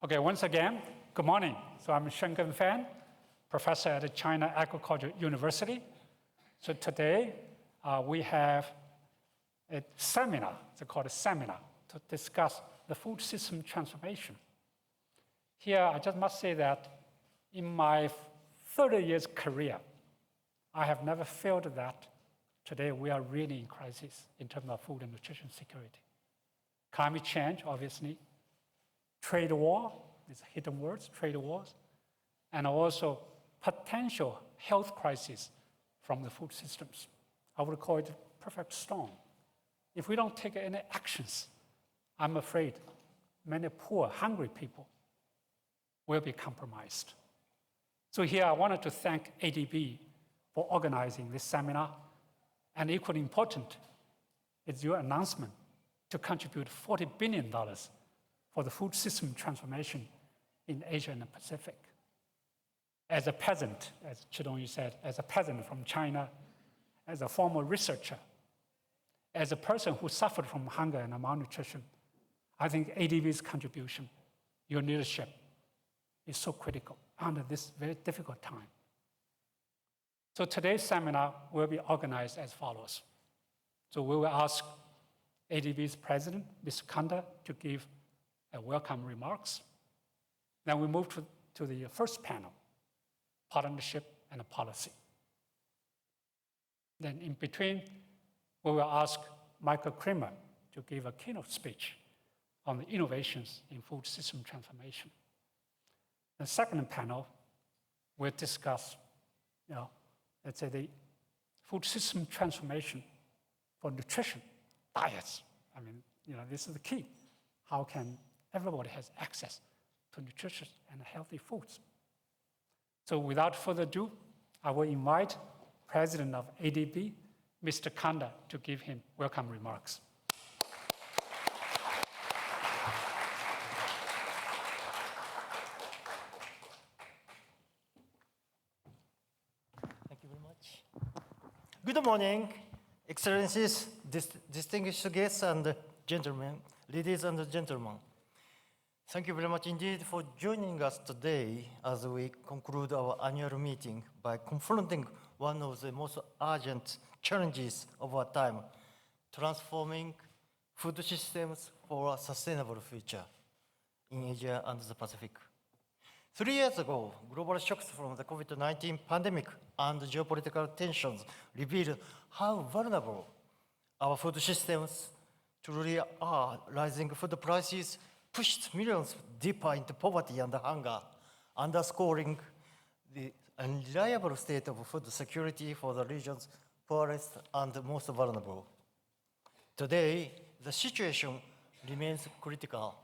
Okay, once again, good morning. So I'm Shengen Fan, professor at the China Agricultural University. So today we have a seminar, it's called a seminar, to discuss the food system transformation. Here, I just must say that in my 30 years career, I have never felt that today we are really in crisis in terms of food and nutrition security. Climate change, obviously, trade war, these hidden words, trade wars, and also potential health crisis from the food systems. I would call it a perfect storm. If we don't take any actions, I'm afraid many poor, hungry people will be compromised. So here I wanted to thank ADB for organizing this seminar, and equally important is your announcement to contribute $40 billion for the food system transformation in Asia and the Pacific. As a peasant, as Chidong said, as a peasant from China, as a former researcher, as a person who suffered from hunger and malnutrition, I think ADB's contribution, your leadership, is so critical under this very difficult time. So today's seminar will be organized as follows. So we will ask ADB's president, Mr. Kanda, to give a welcome remarks. Then we move to the first panel, partnership and policy. Then in between, we will ask Michael Kremer to give a keynote speech on the innovations in food system transformation. The second panel will discuss, let's say the food system transformation for nutrition, diets. This is the key. How can everybody has access to nutritious and healthy foods? So without further ado, I will invite President of ADB, Mr. Kanda, to give him welcome remarks. Thank you very much. Good morning, Excellencies, distinguished guests and gentlemen, ladies and gentlemen. Thank you very much indeed for joining us today as we conclude our annual meeting by confronting one of the most urgent challenges of our time, transforming food systems for a sustainable future in Asia and the Pacific. 3 years ago, global shocks from the COVID-19 pandemic and geopolitical tensions revealed how vulnerable our food systems truly are. Rising food prices pushed millions deeper into poverty and hunger, underscoring the unreliable state of food security for the region's poorest and most vulnerable. Today, the situation remains critical.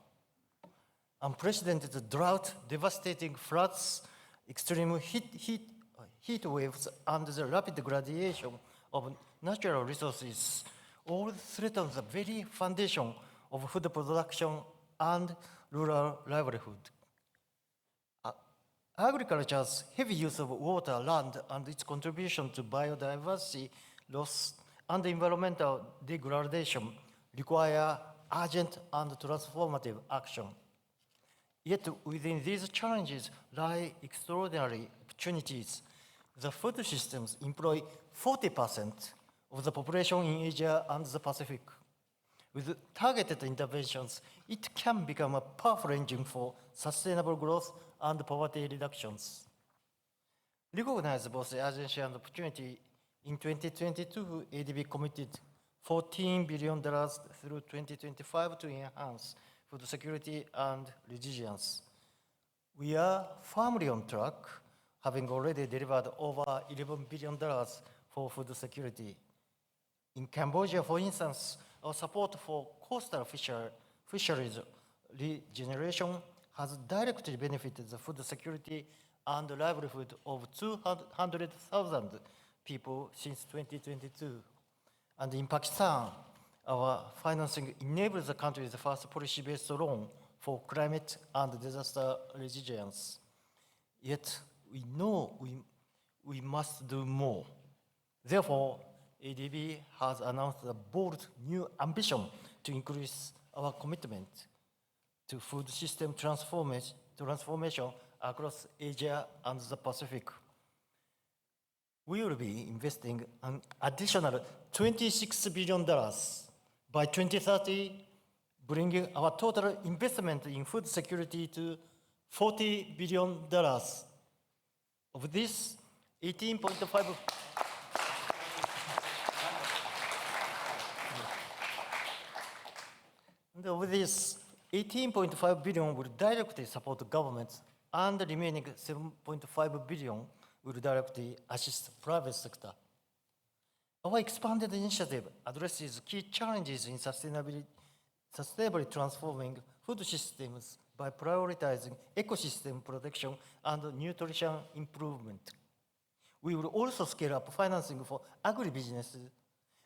Unprecedented drought, devastating floods, extreme heat waves, and the rapid degradation of natural resources all threaten the very foundation of food production and rural livelihood. Agriculture's heavy use of water, land, and its contribution to biodiversity loss and environmental degradation require urgent and transformative action. Yet within these challenges lie extraordinary opportunities. The food systems employ 40% of the population in Asia and the Pacific. With targeted interventions, it can become a powerful engine for sustainable growth and poverty reductions. Recognizing both the urgency and opportunity, in 2022, ADB committed $14 billion through 2025 to enhance food security and resilience. We are firmly on track, having already delivered over $11 billion for food security. In Cambodia, for instance, our support for coastal fisheries regeneration has directly benefited the food security and livelihood of 200,000 people since 2022. And in Pakistan, our financing enables the country's first policy-based loan for climate and disaster resilience. Yet, we know we must do more. Therefore, ADB has announced a bold new ambition to increase our commitment. to food system transformation across Asia and the Pacific. We will be investing an additional $26 billion by 2030, bringing our total investment in food security to $40 billion. Of this, 18.5 billion will directly support governments, and the remaining 7.5 billion will directly assist private sector. Our expanded initiative addresses key challenges in sustainably transforming food systems by prioritizing ecosystem protection and nutrition improvement. We will also scale up financing for agribusinesses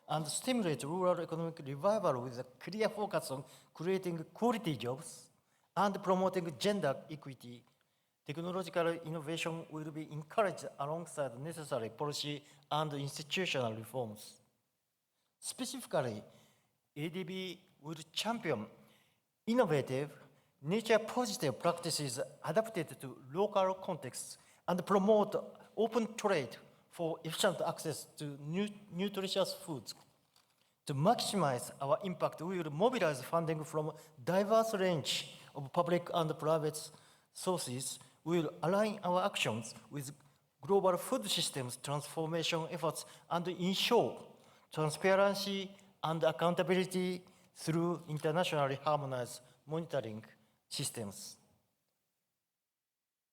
and stimulate rural economic revival with a clear focus on creating quality jobs and promoting gender equity. Technological innovation will be encouraged alongside necessary policy and institutional reforms. Specifically, ADB will champion innovative, nature-positive practices adapted to local contexts and promote open trade for efficient access to nutritious foods. To maximize our impact, we will mobilize funding from a diverse range of public and private sources. We will align our actions with global food systems transformation efforts and ensure transparency and accountability through internationally harmonized monitoring systems.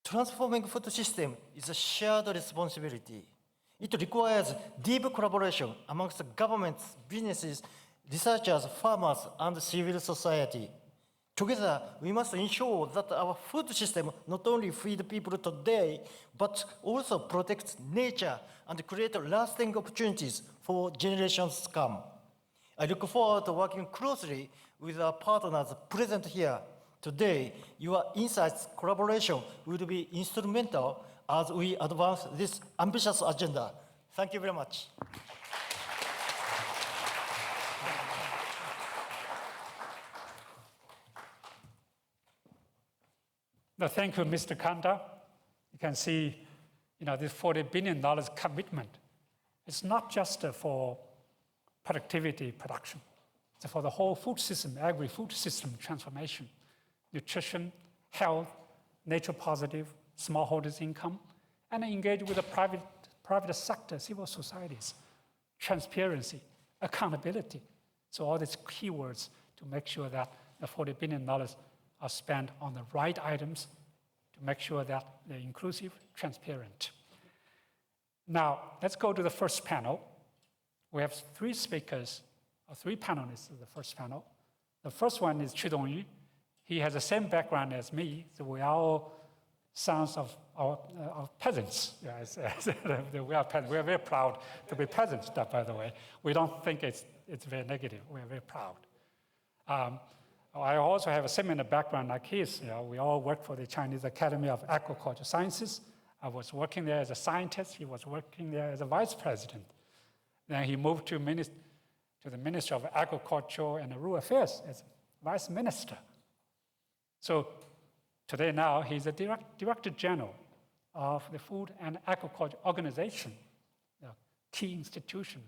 Transforming food system is a shared responsibility. It requires deep collaboration amongst governments, businesses, researchers, farmers, and civil society. Together, we must ensure that our food system not only feeds people today, but also protects nature and creates lasting opportunities for generations to come. I look forward to working closely with our partners present here today. Your insights collaboration will be instrumental as we advance this ambitious agenda. Thank you very much. No, thank you, Mr. Kanda. You can see, this $40 billion commitment. It's not just for productivity production. It's for the whole food system, agri-food system transformation, nutrition, health, nature positive, smallholders income, and engage with the private sector, civil societies, transparency, accountability. So all these keywords to make sure that the $40 billion are spent on the right items to make sure that they're inclusive, transparent. Now, let's go to the first panel. We have three speakers, or three panelists in the first panel. The first one is Chu Dongyu. He has the same background as me, so we are all sons of peasants. We are peasants. We are very proud to be peasants, by the way. We don't think it's very negative. We are very proud. I also have a similar background like his. We all work for the Chinese Academy of Agricultural Sciences. I was working there as a scientist. He was working there as a vice president. Then he moved to the Ministry of Agriculture and Rural Affairs as vice minister. So today now, he's a Director General of the Food and Agriculture Organization, a key institution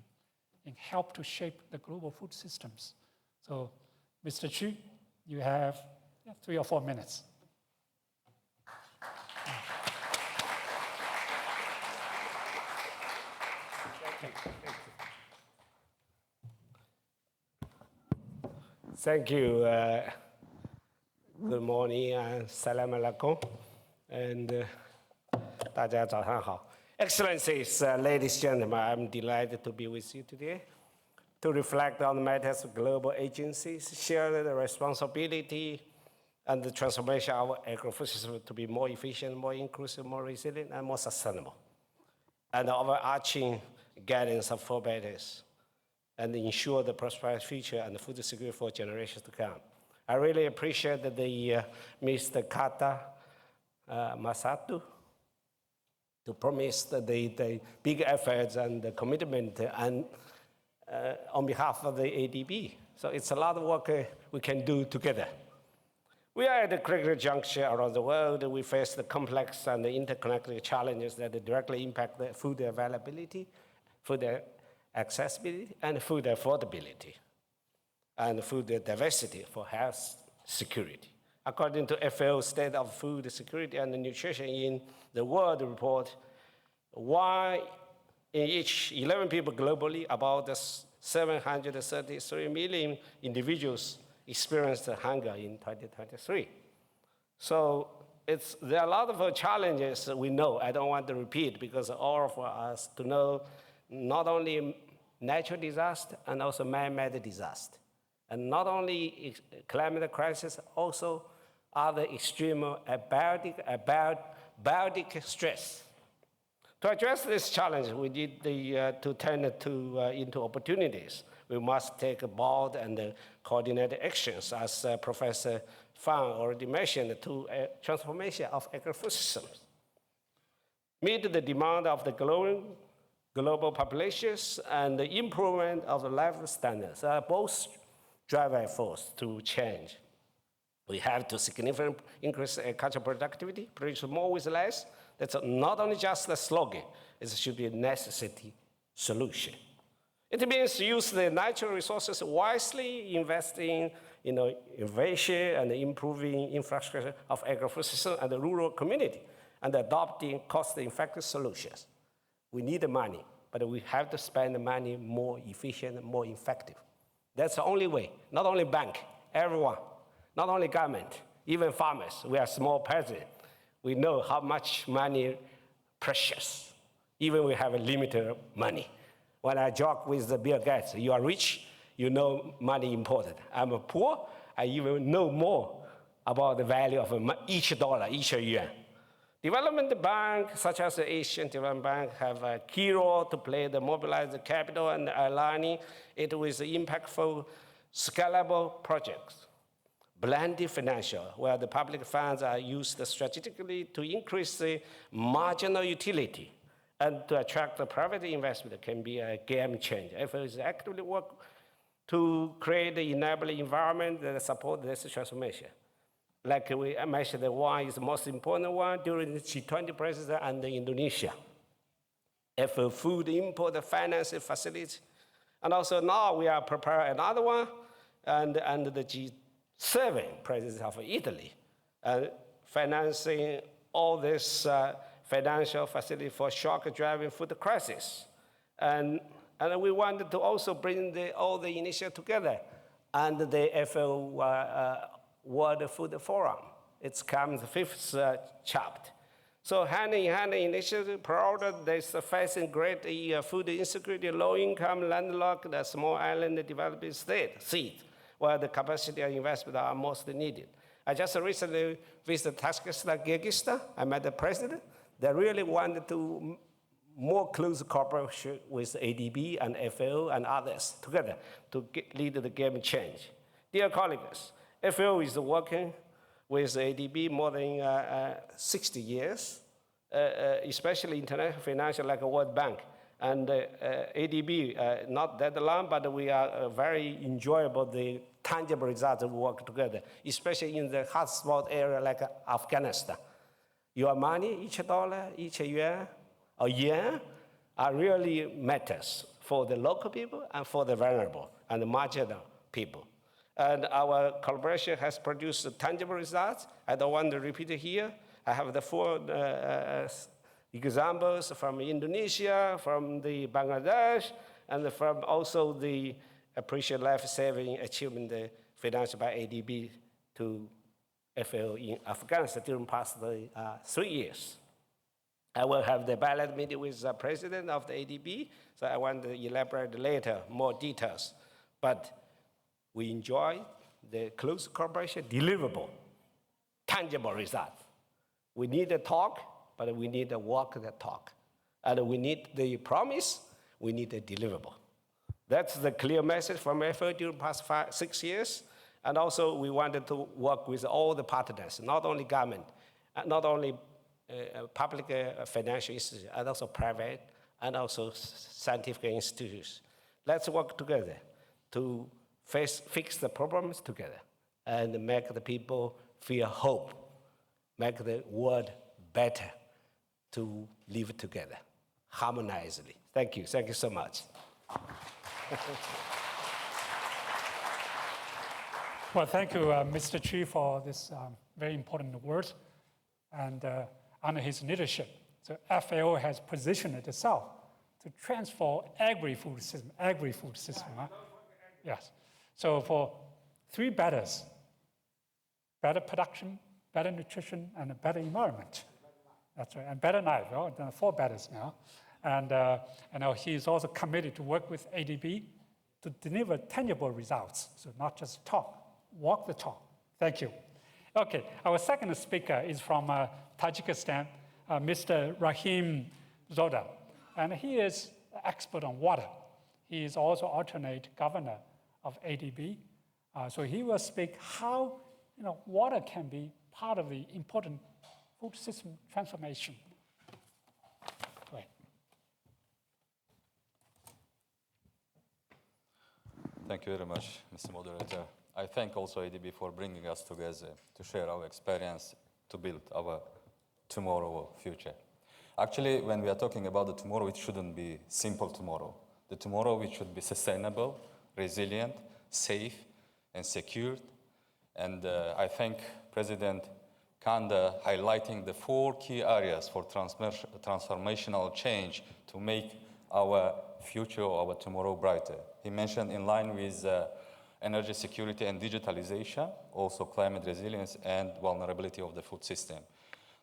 in help to shape the global food systems. So, Mr. Chu, you have 3 or 4 minutes. Thank you. Good morning and salam alaikum. And 大家早上好. Excellencies, ladies and gentlemen, I'm delighted to be with you today to reflect on the matters of global agencies, share the responsibility and the transformation of our agri-food system to be more efficient, more inclusive, more resilient, and more sustainable. And overarching guidance of 4 betters and ensure the prosperous future and the food security for generations to come. I really appreciate that Mr. Kanda Masato to promise the big efforts and the commitment and on behalf of the ADB. So it's a lot of work we can do together. We are at a critical juncture around the world. We face the complex and the interconnected challenges that directly impact the food availability, food accessibility, and food affordability, and food diversity for health security. According to FAO State of Food Security and Nutrition in the World Report, one in each 11 people globally, about 733 million individuals experienced hunger in 2023. So there are a lot of challenges we know. I don't want to repeat because all of us to know not only natural disaster and also man-made disaster. And not only climate crisis, also other extreme biotic stress. To address this challenge, we need to turn it into opportunities. We must take bold and coordinated actions, as Professor Fang already mentioned, to transformation of agri-food systems. Meet the demand of the growing global populations and the improvement of the life standards are both driving force to change. We have to significantly increase agricultural productivity, produce more with less. That's not only just a slogan, it should be a necessity solution. It means use the natural resources wisely, investing in innovation and improving infrastructure of agri-food system and the rural community, and adopting cost-effective solutions. We need the money, but we have to spend the money more efficient, more effective. That's the only way. Not only bank, everyone, not only government, even farmers. We are small peasants. We know how much money precious. Even we have a limited money. When I joke with the Bill Gates, you are rich, you know money important. I'm poor, I even know more about the value of each dollar, each yuan. Development banks, such as the Asian Development Bank, have a key role to play to mobilize the capital and aligning it with impactful, scalable projects. Blended financial, where the public funds are used strategically to increase the marginal utility and to attract the private investment, can be a game changer. If it is actively work to create the enabling environment that support this transformation. Like we mentioned, one is the most important one during the G20 president and Indonesia. If a food import financing facility, and also now we are preparing another one, and the G7 president of Italy, financing all this financial facility for shock-driving food crisis. And we wanted to also bring all the initiatives together under the FAO World Food Forum. It comes the fifth chapter. So hand-in-hand initiative prioritize facing great food insecurity, low-income, landlocked, small island developing states, where the capacity and investment are most needed. I just recently visited Tajikistan, Kyrgyzstan. I met the president. They really wanted to more close cooperation with ADB and FAO and others together to lead the game change. Dear colleagues, FAO is working with ADB more than 60 years, especially international financial like World Bank. And ADB, not that long, but we are very enjoyable, the tangible results of work together, especially in the hotspot area like Afghanistan. Your money, each dollar, each yuan, or yen, are really matters for the local people and for the vulnerable and the marginal people. And our collaboration has produced tangible results. I don't want to repeat it here. I have the four examples from Indonesia, from the Bangladesh, and from also the Appreciate Life Saving Achievement financed by ADB to FAO in Afghanistan during past 3 years. I will have the bilateral meeting with the president of the ADB, so I want to elaborate later more details. But we enjoy the close cooperation, deliverable, tangible results. We need to talk, but we need to walk the talk. And we need the promise, we need the deliverable. That's the clear message from FAO during the past 6 years. And also we wanted to work with all the partners, not only government, not only public financial institutions, and also private, and also scientific institutions. Let's work together to fix the problems together and make the people feel hope, make the world better to live together, harmoniously. Thank you so much. Well, thank you, Mr. Chi, for this very important words. And under his leadership, so FAO has positioned itself to transform agri-food system. Huh? Yes. So for three betters: better production, better nutrition, and a better environment. That's right, and better life. Well, there are four betters now. And now he's also committed to work with ADB to deliver tangible results. So not just talk, walk the talk. Thank you. Okay, our second speaker is from Tajikistan, Mr. Rahim Zoda. And he is an expert on water. He is also alternate governor of ADB. So he will speak how water can be part of the important food system transformation. Go ahead. Thank you very much, Mr. Moderator. I thank also ADB for bringing us together to share our experience to build our tomorrow or future. Actually, when we are talking about the tomorrow, it shouldn't be simple tomorrow. The tomorrow, it should be sustainable, resilient, safe, and secured. And I thank President Kanda highlighting the 4 key areas for transformational change to make our future or our tomorrow brighter. He mentioned in line with energy security and digitalization, also climate resilience and vulnerability of the food system.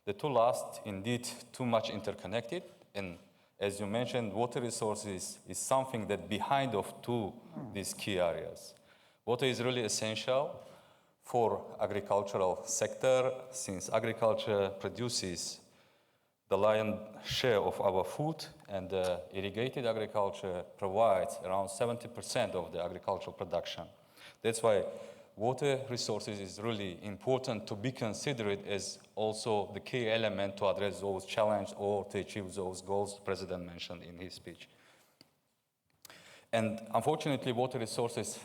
The two last, indeed, too much interconnected. And as you mentioned, water resources is something that behind of these key areas. Water is really essential for agricultural sector, since agriculture produces the lion's share of our food, and irrigated agriculture provides around 70% of the agricultural production. That's why water resources is really important to be considered as also the key element to address those challenges or to achieve those goals the President mentioned in his speech. And unfortunately, water resources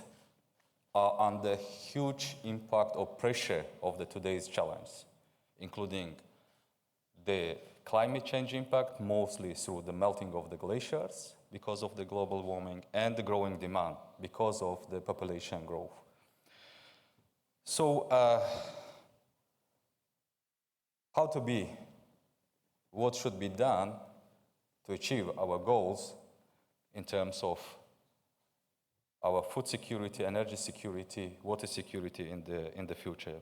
are under huge impact or pressure of today's challenge, including the climate change impact, mostly through the melting of the glaciers because of the global warming, and the growing demand because of the population growth. So what should be done to achieve our goals in terms of our food security, energy security, water security in the future?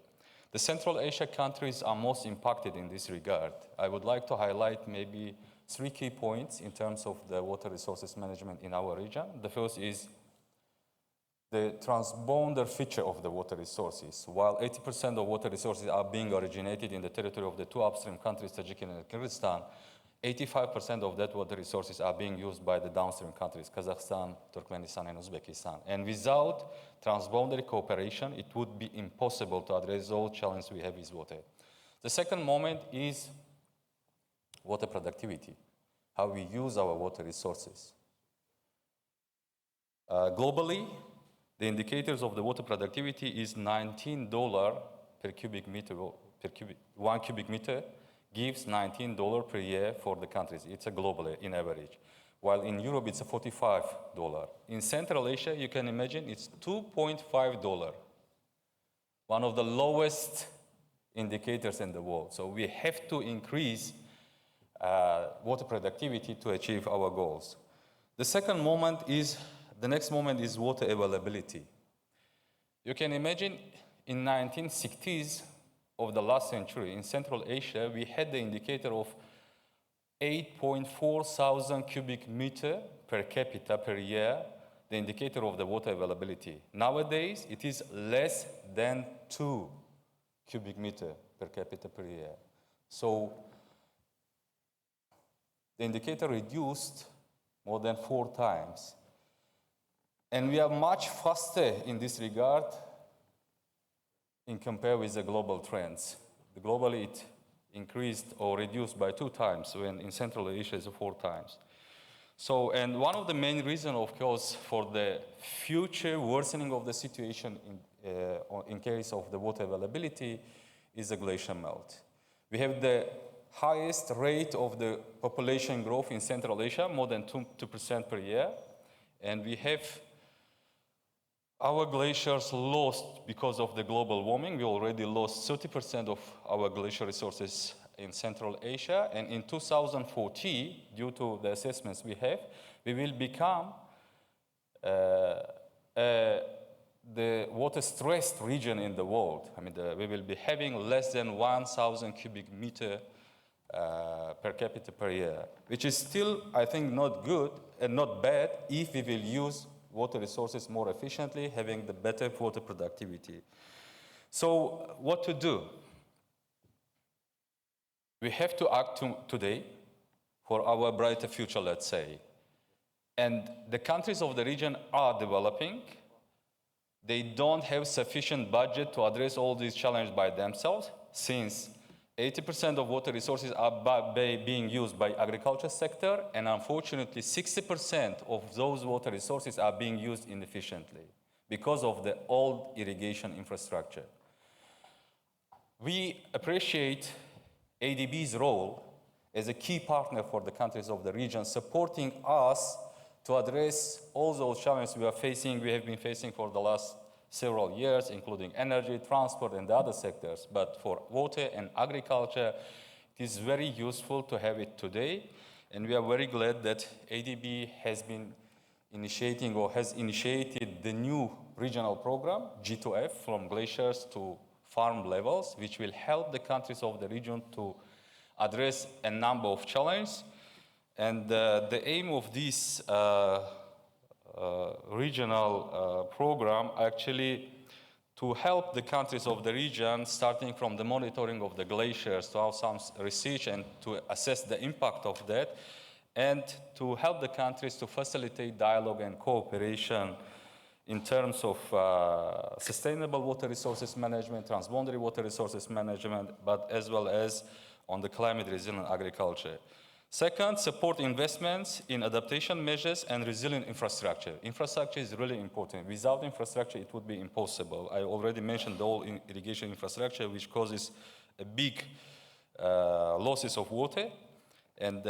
The Central Asia countries are most impacted in this regard. I would like to highlight maybe 3 key points in terms of the water resources management in our region. The first is the transborder feature of the water resources. While 80% of water resources are being originated in the territory of the 2 upstream countries, Tajikistan and Kyrgyzstan, 85% of that water resources are being used by the downstream countries, Kazakhstan, Turkmenistan, and Uzbekistan. And without transboundary cooperation, it would be impossible to address those challenges we have with water. The second moment is water productivity, how we use our water resources. Globally, the indicators of the water productivity is $19 per cubic meter, 1 cubic meter gives $19 per year for the countries. It's a globally in average. While in Europe, it's a $45. In Central Asia, you can imagine it's $2.5. One of the lowest indicators in the world. So we have to increase water productivity to achieve our goals. The next moment is water availability. You can imagine in 1960s of the last century in Central Asia, we had the indicator of 8.4 thousand cubic meter per capita per year, the indicator of the water availability. Nowadays, it is less than 2 cubic meter per capita per year. So the indicator reduced more than 4 times. And we are much faster in this regard in compare with the global trends. Globally, it increased or reduced by 2 times, when in Central Asia it's 4 times. So, and one of the main reasons, of course, for the future worsening of the situation in case of the water availability is the glacier melt. We have the highest rate of the population growth in Central Asia, more than 2% per year. And we have our glaciers lost because of the global warming. We already lost 30% of our glacier resources in Central Asia. And in 2040, due to the assessments we have, we will become the water-stressed region in the world. I mean, we will be having less than 1,000 cubic meter per capita per year, which is still, I think, not good and not bad if we will use water resources more efficiently, having the better water productivity. So what to do? We have to act today for our brighter future, let's say. And the countries of the region are developing. They don't have sufficient budget to address all these challenges by themselves, since 80% of water resources are being used by agriculture sector, and unfortunately 60% of those water resources are being used inefficiently because of the old irrigation infrastructure. We appreciate ADB's role as a key partner for the countries of the region, supporting us to address all those challenges we have been facing for the last several years, including energy, transport, and the other sectors. But for water and agriculture, it is very useful to have it today. And we are very glad that ADB has been initiating or has initiated the new regional program, G2F, from glaciers to farm levels, which will help the countries of the region to address a number of challenges. And the aim of this regional program actually to help the countries of the region, starting from the monitoring of the glaciers, to have some research and to assess the impact of that, and to help the countries to facilitate dialogue and cooperation in terms of sustainable water resources management, transboundary water resources management, but as well as on the climate resilient agriculture. Second, support investments in adaptation measures and resilient infrastructure. Infrastructure is really important. Without infrastructure, it would be impossible. I already mentioned the whole irrigation infrastructure, which causes a big losses of water. And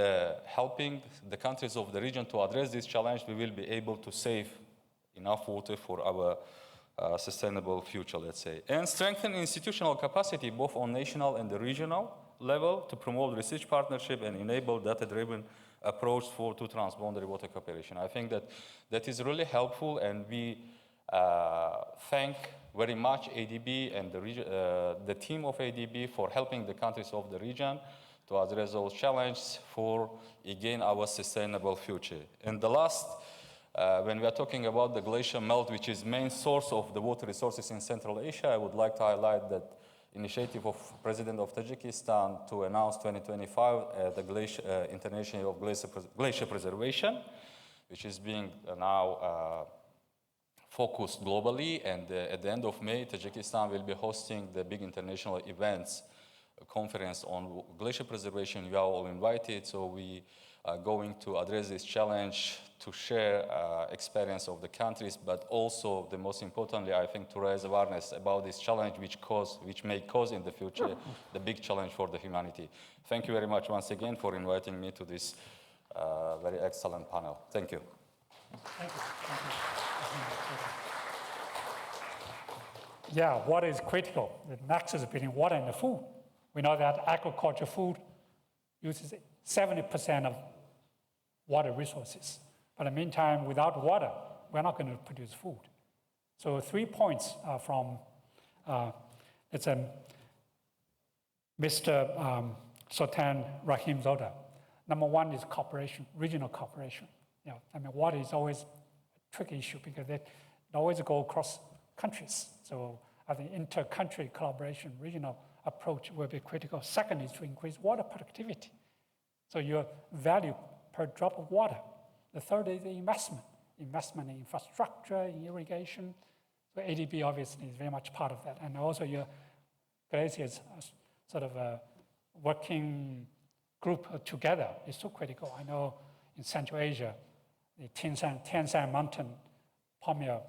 helping the countries of the region to address this challenge, we will be able to save enough water for our sustainable future, let's say. And strengthen institutional capacity, both on national and the regional level, to promote research partnership and enable data-driven approach to transboundary water cooperation. I think that is really helpful, and we thank very much ADB and the team of ADB for helping the countries of the region to address those challenges for, again, our sustainable future. And the last, when we are talking about the glacier melt, which is main source of the water resources in Central Asia, I would like to highlight that initiative of President of Tajikistan to announce 2025 the International of Glacier Preservation, which is being now focused globally. And at the end of May, Tajikistan will be hosting the big international events, a conference on glacier preservation. You are all invited, so we are going to address this challenge to share experience of the countries, but also, the most importantly, I think, to raise awareness about this challenge which may cause in the future the big challenge for the humanity. Thank you very much once again for inviting me to this very excellent panel. Thank you. Thank you. Yeah, water is critical. The nexus between water and the food. We know that agriculture food uses 70% of water resources. But in the meantime, without water, we're not going to produce food. So 3 points from Mr. Sultan Rahim Zoda. Number one is cooperation, regional cooperation. You know, I mean, water is always a tricky issue because it always go across countries. So I think inter-country collaboration, regional approach will be critical. Second is to increase water productivity. So your value per drop of water. The third is the investment in infrastructure, in irrigation. So ADB obviously is very much part of that. And also your glaciers sort of a working group together is so critical. I know in Central Asia, the Tian Shan Mountain Pamir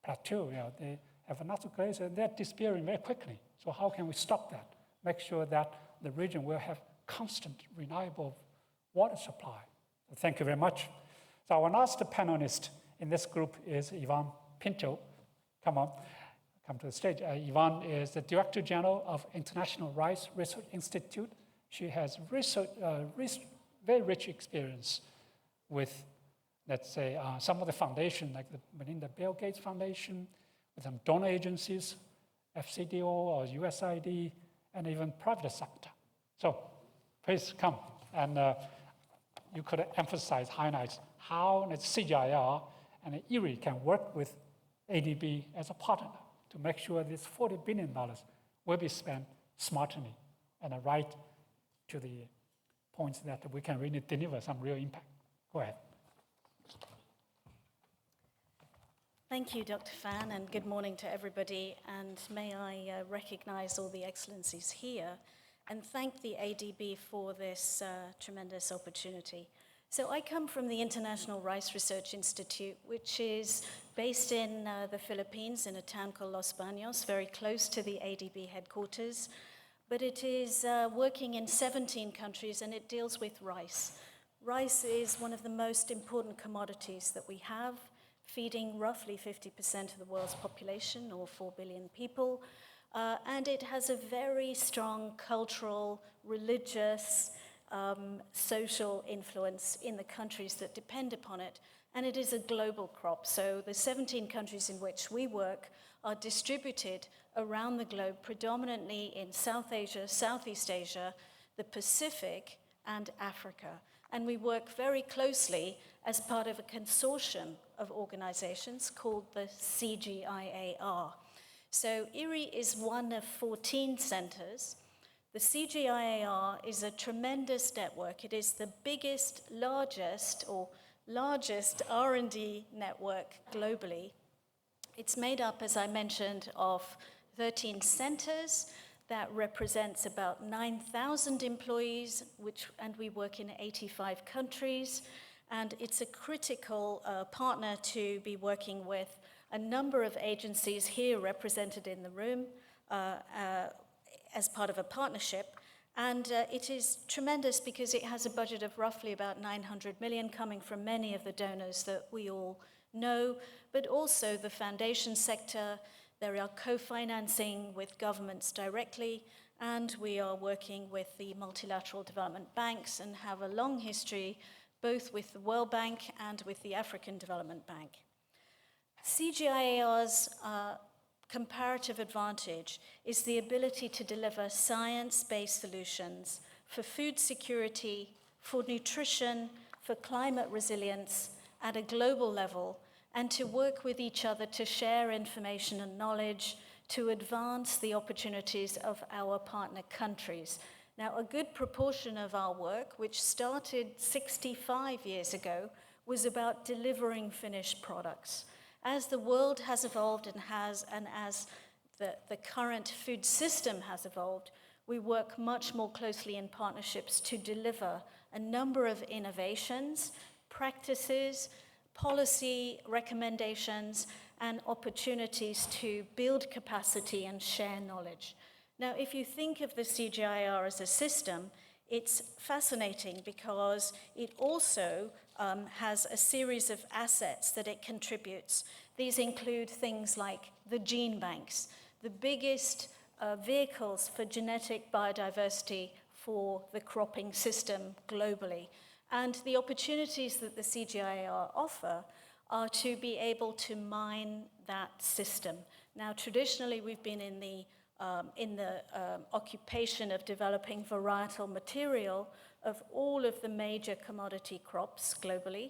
Plateau, you know, they have a natural glacier, they're disappearing very quickly. So how can we stop that? Make sure that the region will have constant, reliable water supply. So thank you very much. So our last panelist in this group is Yvonne Pinto. Come to the stage. Yvonne is the Director General of International Rice Research Institute. She has very rich experience with, let's say, some of the foundations, like the Melinda Bill Gates Foundation, with some donor agencies, FCDO or USAID, and even private sector. So please come, and you could emphasize, highlight how the CGIAR and IRRI can work with ADB as a partner to make sure this $40 billion will be spent smartly and right to the points that we can really deliver some real impact. Go ahead. Thank you, Dr. Fan, and good morning to everybody. And may I recognize all the excellencies here and thank the ADB for this tremendous opportunity. So I come from the International Rice Research Institute, which is based in the Philippines in a town called Los Baños, very close to the ADB headquarters. But it is working in 17 countries, and it deals with rice. Rice is one of the most important commodities that we have, feeding roughly 50% of the world's population, or 4 billion people. And it has a very strong cultural, religious, social influence in the countries that depend upon it. And it is a global crop. So the 17 countries in which we work are distributed around the globe, predominantly in South Asia, Southeast Asia, the Pacific, and Africa. And we work very closely as part of a consortium of organizations called the CGIAR. So IRRI is one of 14 centers. The CGIAR is a tremendous network. It is the biggest, largest R&D network globally. It's made up, as I mentioned, of 13 centers that represents about 9,000 employees, and we work in 85 countries. And it's a critical partner to be working with a number of agencies here represented in the room as part of a partnership. And it is tremendous because it has a budget of roughly about 900 million coming from many of the donors that we all know, but also the foundation sector. There are co-financing with governments directly, and we are working with the multilateral development banks and have a long history both with the World Bank and with the African Development Bank. CGIAR's comparative advantage is the ability to deliver science-based solutions for food security, for nutrition, for climate resilience at a global level, and to work with each other to share information and knowledge to advance the opportunities of our partner countries. Now, a good proportion of our work, which started 65 years ago, was about delivering finished products. As the world has evolved and as the current food system has evolved, we work much more closely in partnerships to deliver a number of innovations, practices, policy recommendations, and opportunities to build capacity and share knowledge. Now, if you think of the CGIAR as a system, it's fascinating because it also has a series of assets that it contributes. These include things like the gene banks, the biggest vehicles for genetic biodiversity for the cropping system globally. And the opportunities that the CGIAR offer are to be able to mine that system. Now, traditionally, we've been in the occupation of developing varietal material of all of the major commodity crops globally,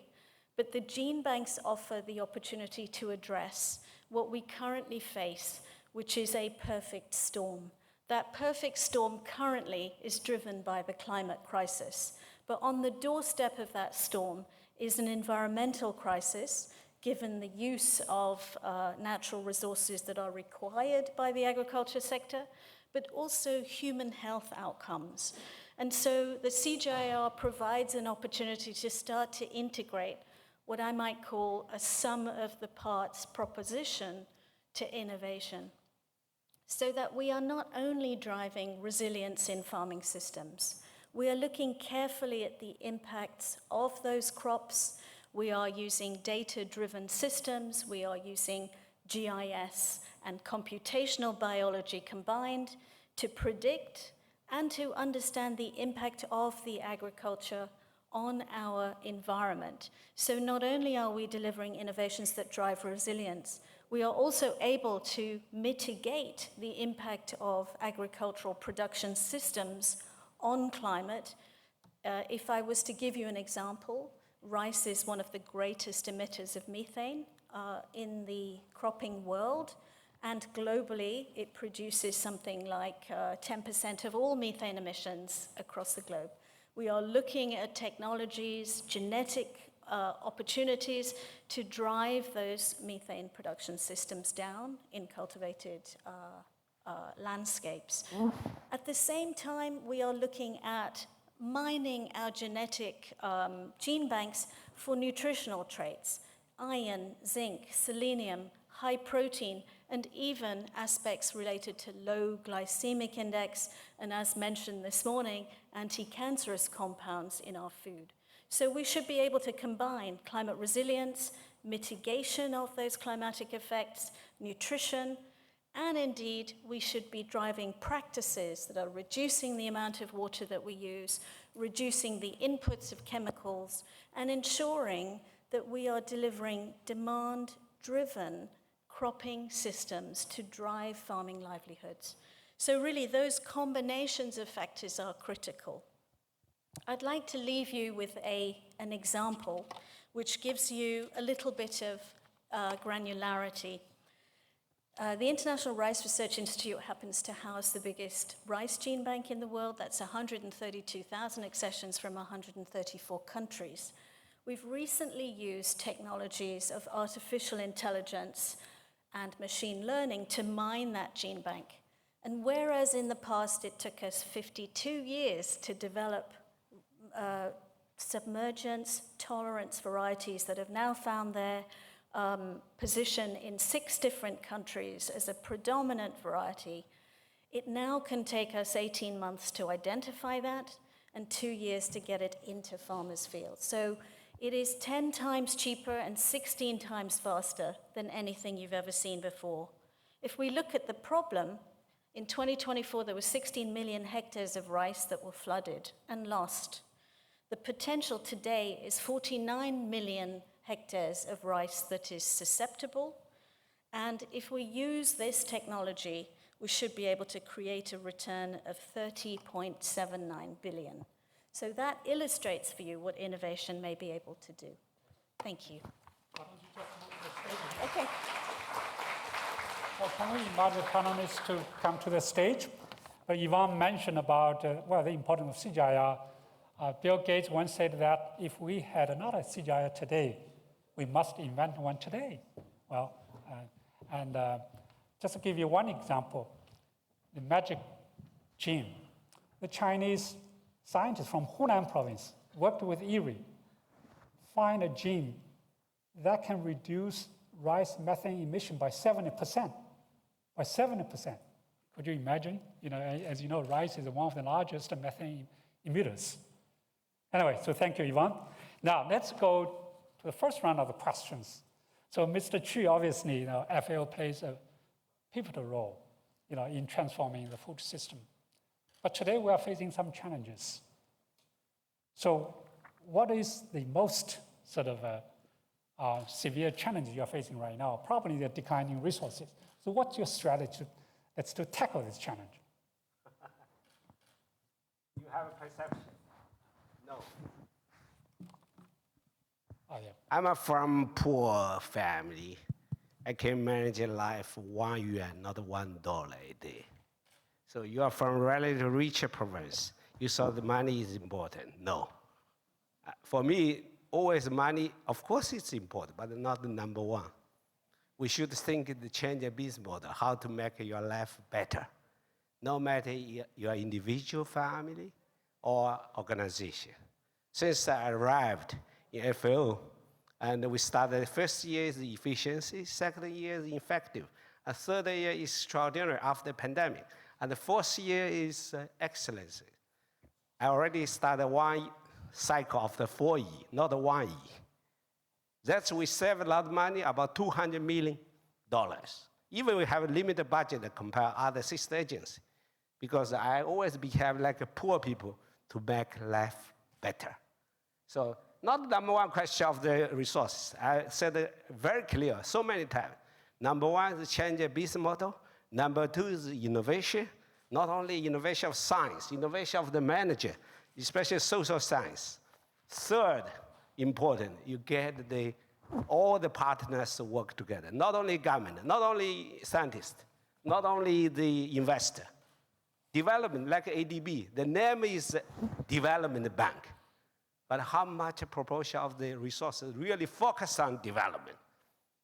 but the gene banks offer the opportunity to address what we currently face, which is a perfect storm. That perfect storm currently is driven by the climate crisis, but on the doorstep of that storm is an environmental crisis, given the use of natural resources that are required by the agriculture sector, but also human health outcomes. And so the CGIAR provides an opportunity to start to integrate what I might call a sum of the parts proposition to innovation, so that we are not only driving resilience in farming systems, we are looking carefully at the impacts of those crops. We are using data-driven systems. We are using GIS and computational biology combined to predict and to understand the impact of the agriculture on our environment. So not only are we delivering innovations that drive resilience, we are also able to mitigate the impact of agricultural production systems on climate. If I was to give you an example, rice is one of the greatest emitters of methane in the cropping world, and globally it produces something like 10% of all methane emissions across the globe. We are looking at technologies, genetic opportunities to drive those methane production systems down in cultivated landscapes. At the same time, we are looking at mining our genetic gene banks for nutritional traits, iron, zinc, selenium, high protein, and even aspects related to low glycemic index, and as mentioned this morning, anti-cancerous compounds in our food. So we should be able to combine climate resilience, mitigation of those climatic effects, nutrition, and indeed, we should be driving practices that are reducing the amount of water that we use, reducing the inputs of chemicals, and ensuring that we are delivering demand-driven cropping systems to drive farming livelihoods. So really, those combinations of factors are critical. I'd like to leave you with an example which gives you a little bit of granularity. The International Rice Research Institute happens to house the biggest rice gene bank in the world. That's 132,000 accessions from 134 countries. We've recently used technologies of artificial intelligence and machine learning to mine that gene bank. And whereas in the past it took us 52 years to develop submergence tolerance varieties that have now found their position in 6 different countries as a predominant variety, it now can take us 18 months to identify that and 2 years to get it into farmers' fields. So it is 10 times cheaper and 16 times faster than anything you've ever seen before. If we look at the problem, in 2024 there were 16 million hectares of rice that were flooded and lost. The potential today is 49 million hectares of rice that is susceptible. And if we use this technology, we should be able to create a return of 30.79 billion. So that illustrates for you what innovation may be able to do. Thank you. Why don't you just move to the stage? Okay. Well, can we invite the panelists to come to the stage? Yvonne mentioned about the importance of CGIAR. Bill Gates once said that if we had another CGIAR today, we must invent one today. Well, just to give you one example, the magic gene. The Chinese scientists from Hunan province worked with IRRI, find a gene that can reduce rice methane emission by 70%. By 70%. Could you imagine? As you know, rice is one of the largest methane emitters. Anyway, so thank you, Yvonne. Now, let's go to the first round of the questions. So Mr. Chu, obviously, FAO plays a pivotal role, in transforming the food system. But today we are facing some challenges. So what is the most severe challenge you are facing right now? Probably the declining resources. So what's your strategy to tackle this challenge? You have a perception? No. Oh, yeah. I'm from poor family. I can manage a life 1 yuan, not $1 a day. So you are from relatively richer province. You thought the money is important. No. For me, always money, of course it's important, but not the number one. We should think to change a business model, how to make your life better. No matter your individual family or organization. Since I arrived in FAO, and we started first year is efficiency, second year is effective. A third year is extraordinary after the pandemic. And the fourth year is excellency. I already started one cycle of the 4E, not the 1E. That's we save a lot of money, about $200 million. Even we have a limited budget compared to other sister agencies, because I always behave like a poor people to make life better. So not the number one question of the resources. I said it very clear so many times. Number one is change the business model. Number two is innovation. Not only innovation of science, innovation of the manager, especially social science. Third, important, you get all the partners to work together. Not only government, not only scientists, not only the investor. Development, like ADB, the name is Development Bank. But how much proportion of the resources really focus on development?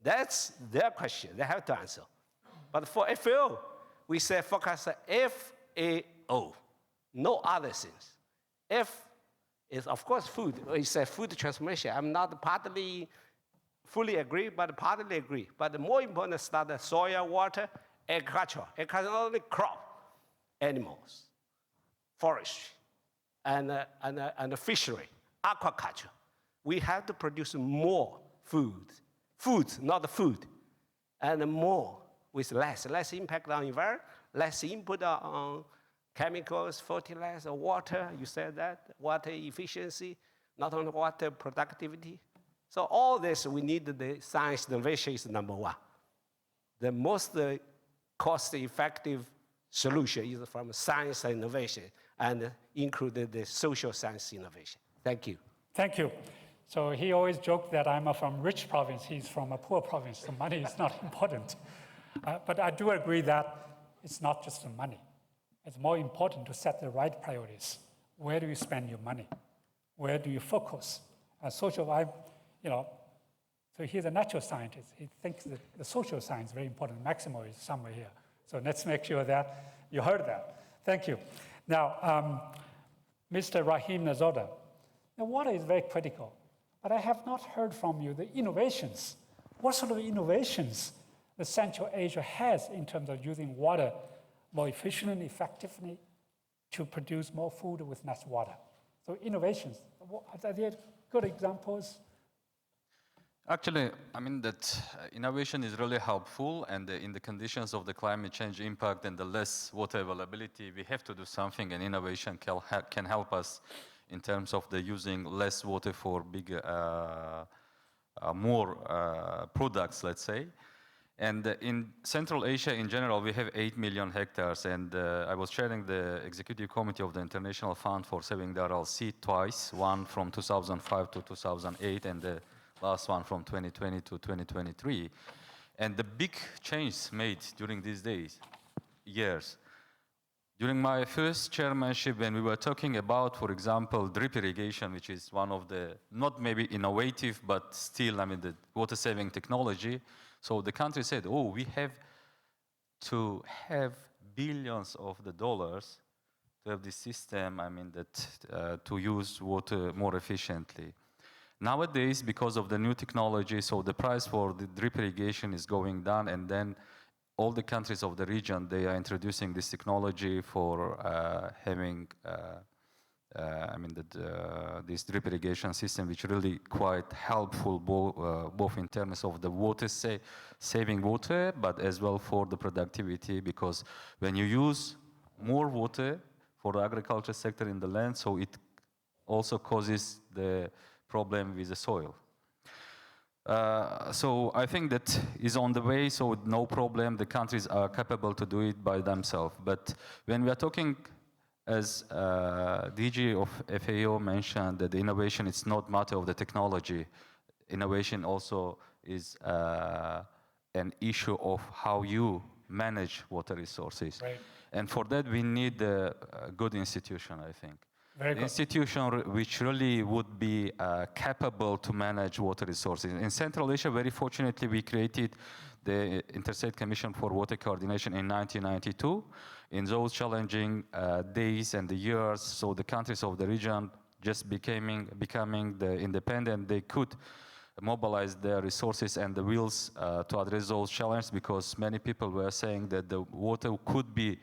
That's their question. They have to answer. But for FAO, we say focus on FAO, no other things. F is, of course, food. It's a food transformation. I'm not fully agree, but partly agree. But the more important is that the soil, water, agriculture. Agriculture not only crop, animals, forestry, and fishery, aquaculture. We have to produce more food, not food, and more with less impact on environment, less input on chemicals, fertilizer, water, you said that, water efficiency, not only water productivity. So all this, we need the science innovation is number one. The most cost-effective solution is from science and innovation, and included the social science innovation. Thank you. Thank you. So he always joked that I'm from rich province, he's from a poor province, so money is not important. But I do agree that it's not just the money. It's more important to set the right priorities. Where do you spend your money? Where do you focus? So he's a natural scientist. He thinks that the social science is very important. Maximo is somewhere here. So let's make sure that you heard that. Thank you. Now, Mr. Rahim Nazoda, now water is very critical, but I have not heard from you the innovations. What sort of innovations the Central Asia has in terms of using water more efficiently and effectively to produce more food with less water? So innovations, are there good examples? Actually, I mean that innovation is really helpful, and in the conditions of the climate change impact and the less water availability, we have to do something, and innovation can help us in terms of the using less water for bigger, more products, let's say. And in Central Asia in general, we have 8 million hectares, and I was chairing the executive committee of the International Fund for Saving the Aral Sea twice, one from 2005 to 2008, and the last one from 2020 to 2023. And the big change made during these years. During my first chairmanship, when we were talking about, for example, drip irrigation, which is one of the, not maybe innovative, but still, I mean, the water-saving technology. So the country said, oh, we have to have billions of the dollars to have this system, I mean, that to use water more efficiently. Nowadays, because of the new technology, so the price for the drip irrigation is going down, and then all the countries of the region, they are introducing this technology for having, this drip irrigation system, which really quite helpful both in terms of the water saving water, but as well for the productivity, because when you use more water for the agriculture sector in the land, so it also causes the problem with the soil. So I think that is on the way, so no problem, the countries are capable to do it by themselves. But when we are talking, as DG of FAO mentioned, that the innovation is not matter of the technology. Innovation also is an issue of how you manage water resources. Right. And for that, we need a good institution, I think. Very good. Institution which really would be capable to manage water resources. In Central Asia, very fortunately, we created the Interstate Commission for Water Coordination in 1992. In those challenging days and the years, so the countries of the region just becoming the independent, they could mobilize their resources and the wills to address those challenges, because many people were saying that the water could be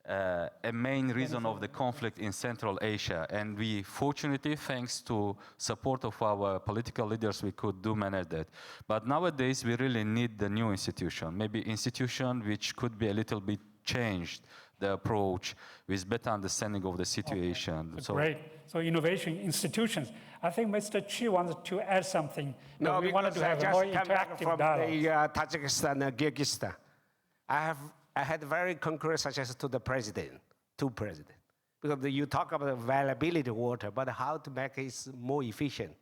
a main reason of the conflict in Central Asia. And we, fortunately, thanks to support of our political leaders, we could manage that. But nowadays, we really need the new institution, maybe institution which could be a little bit changed, the approach with better understanding of the situation. Okay. So great. So innovation institutions. I think Mr. Chi wanted to add something. No, we wanted to have a more interactive dialogue. the Tajikistan and Kyrgyzstan. I had very concrete suggestions to the president, because you talk about availability of water, but how to make it more efficient,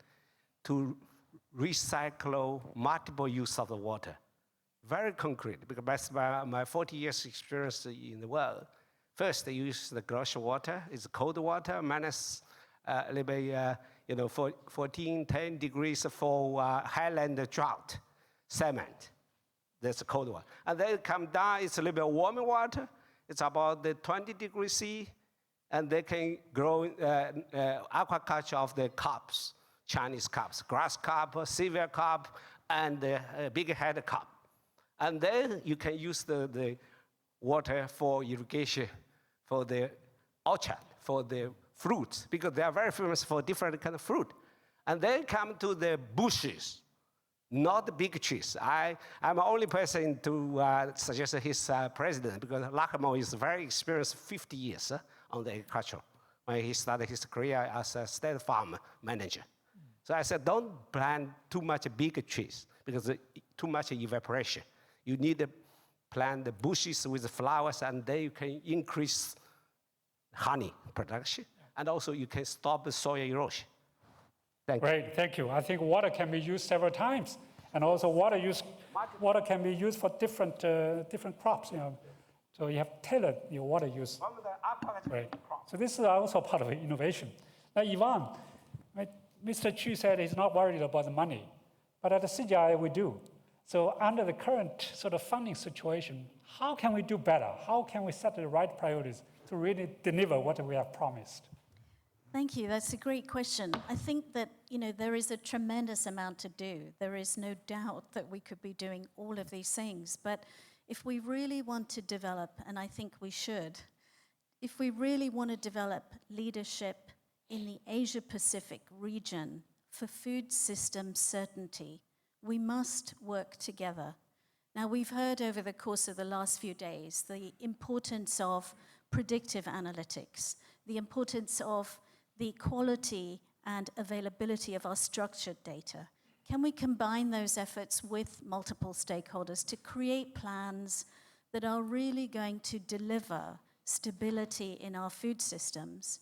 to recycle multiple use of the water. Very concrete, because that's my 40 years experience in the world. First, they use the glacial water, it's cold water, minus a little bit, 14, 10 degrees for highland drought, cement. That's a cold one. And then come down, it's a little bit warmer water. It's about the 20 degrees C, and they can grow aquaculture of the carps, Chinese carps, grass carp, silver carp, and big head carp. And then you can use the water for irrigation, for the orchard, for the fruits, because they are very famous for different kind of fruit. And then come to the bushes. Not the big trees. I'm the only person to suggest his president, because Lakamo is very experienced, 50 years on the agriculture, when he started his career as a state farm manager. So I said, don't plant too much big trees, because too much evaporation. You need to plant the bushes with flowers, and then you can increase honey production, and also you can stop the soil erosion. Great, thank you. I think water can be used several times, and also water can be used for different crops. So you have tailored your water use. Right. So this is also part of innovation. Now, Ivan, right, Mr. Chu said he's not worried about the money, but at the CGI we do. So under the current sort of funding situation, how can we do better? How can we set the right priorities to really deliver what we have promised? Thank you. That's a great question. I think that, there is a tremendous amount to do. There is no doubt that we could be doing all of these things. But if we really want to develop, and I think we should, if we really want to develop leadership in the Asia-Pacific region for food system certainty, we must work together. Now, we've heard over the course of the last few days the importance of predictive analytics, the importance of the quality and availability of our structured data. Can we combine those efforts with multiple stakeholders to create plans that are really going to deliver stability in our food systems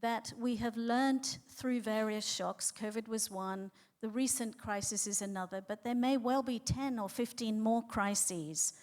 that we have learned through various shocks? COVID was one, the recent crisis is another, but there may well be 10 or 15 more crises.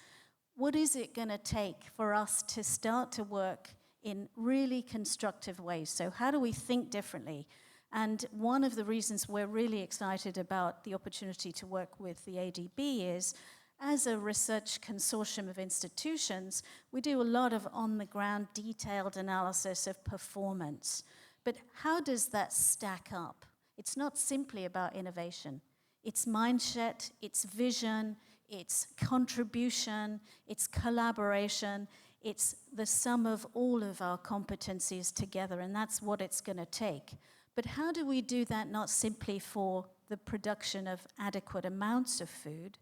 What is it going to take for us to start to work in really constructive ways? So how do we think differently? And one of the reasons we're really excited about the opportunity to work with the ADB is, as a research consortium of institutions, we do a lot of on-the-ground detailed analysis of performance. But how does that stack up? It's not simply about innovation. It's mindset, it's vision, it's contribution, it's collaboration. It's the sum of all of our competencies together, and that's what it's going to take. But how do we do that not simply for the production of adequate amounts of food,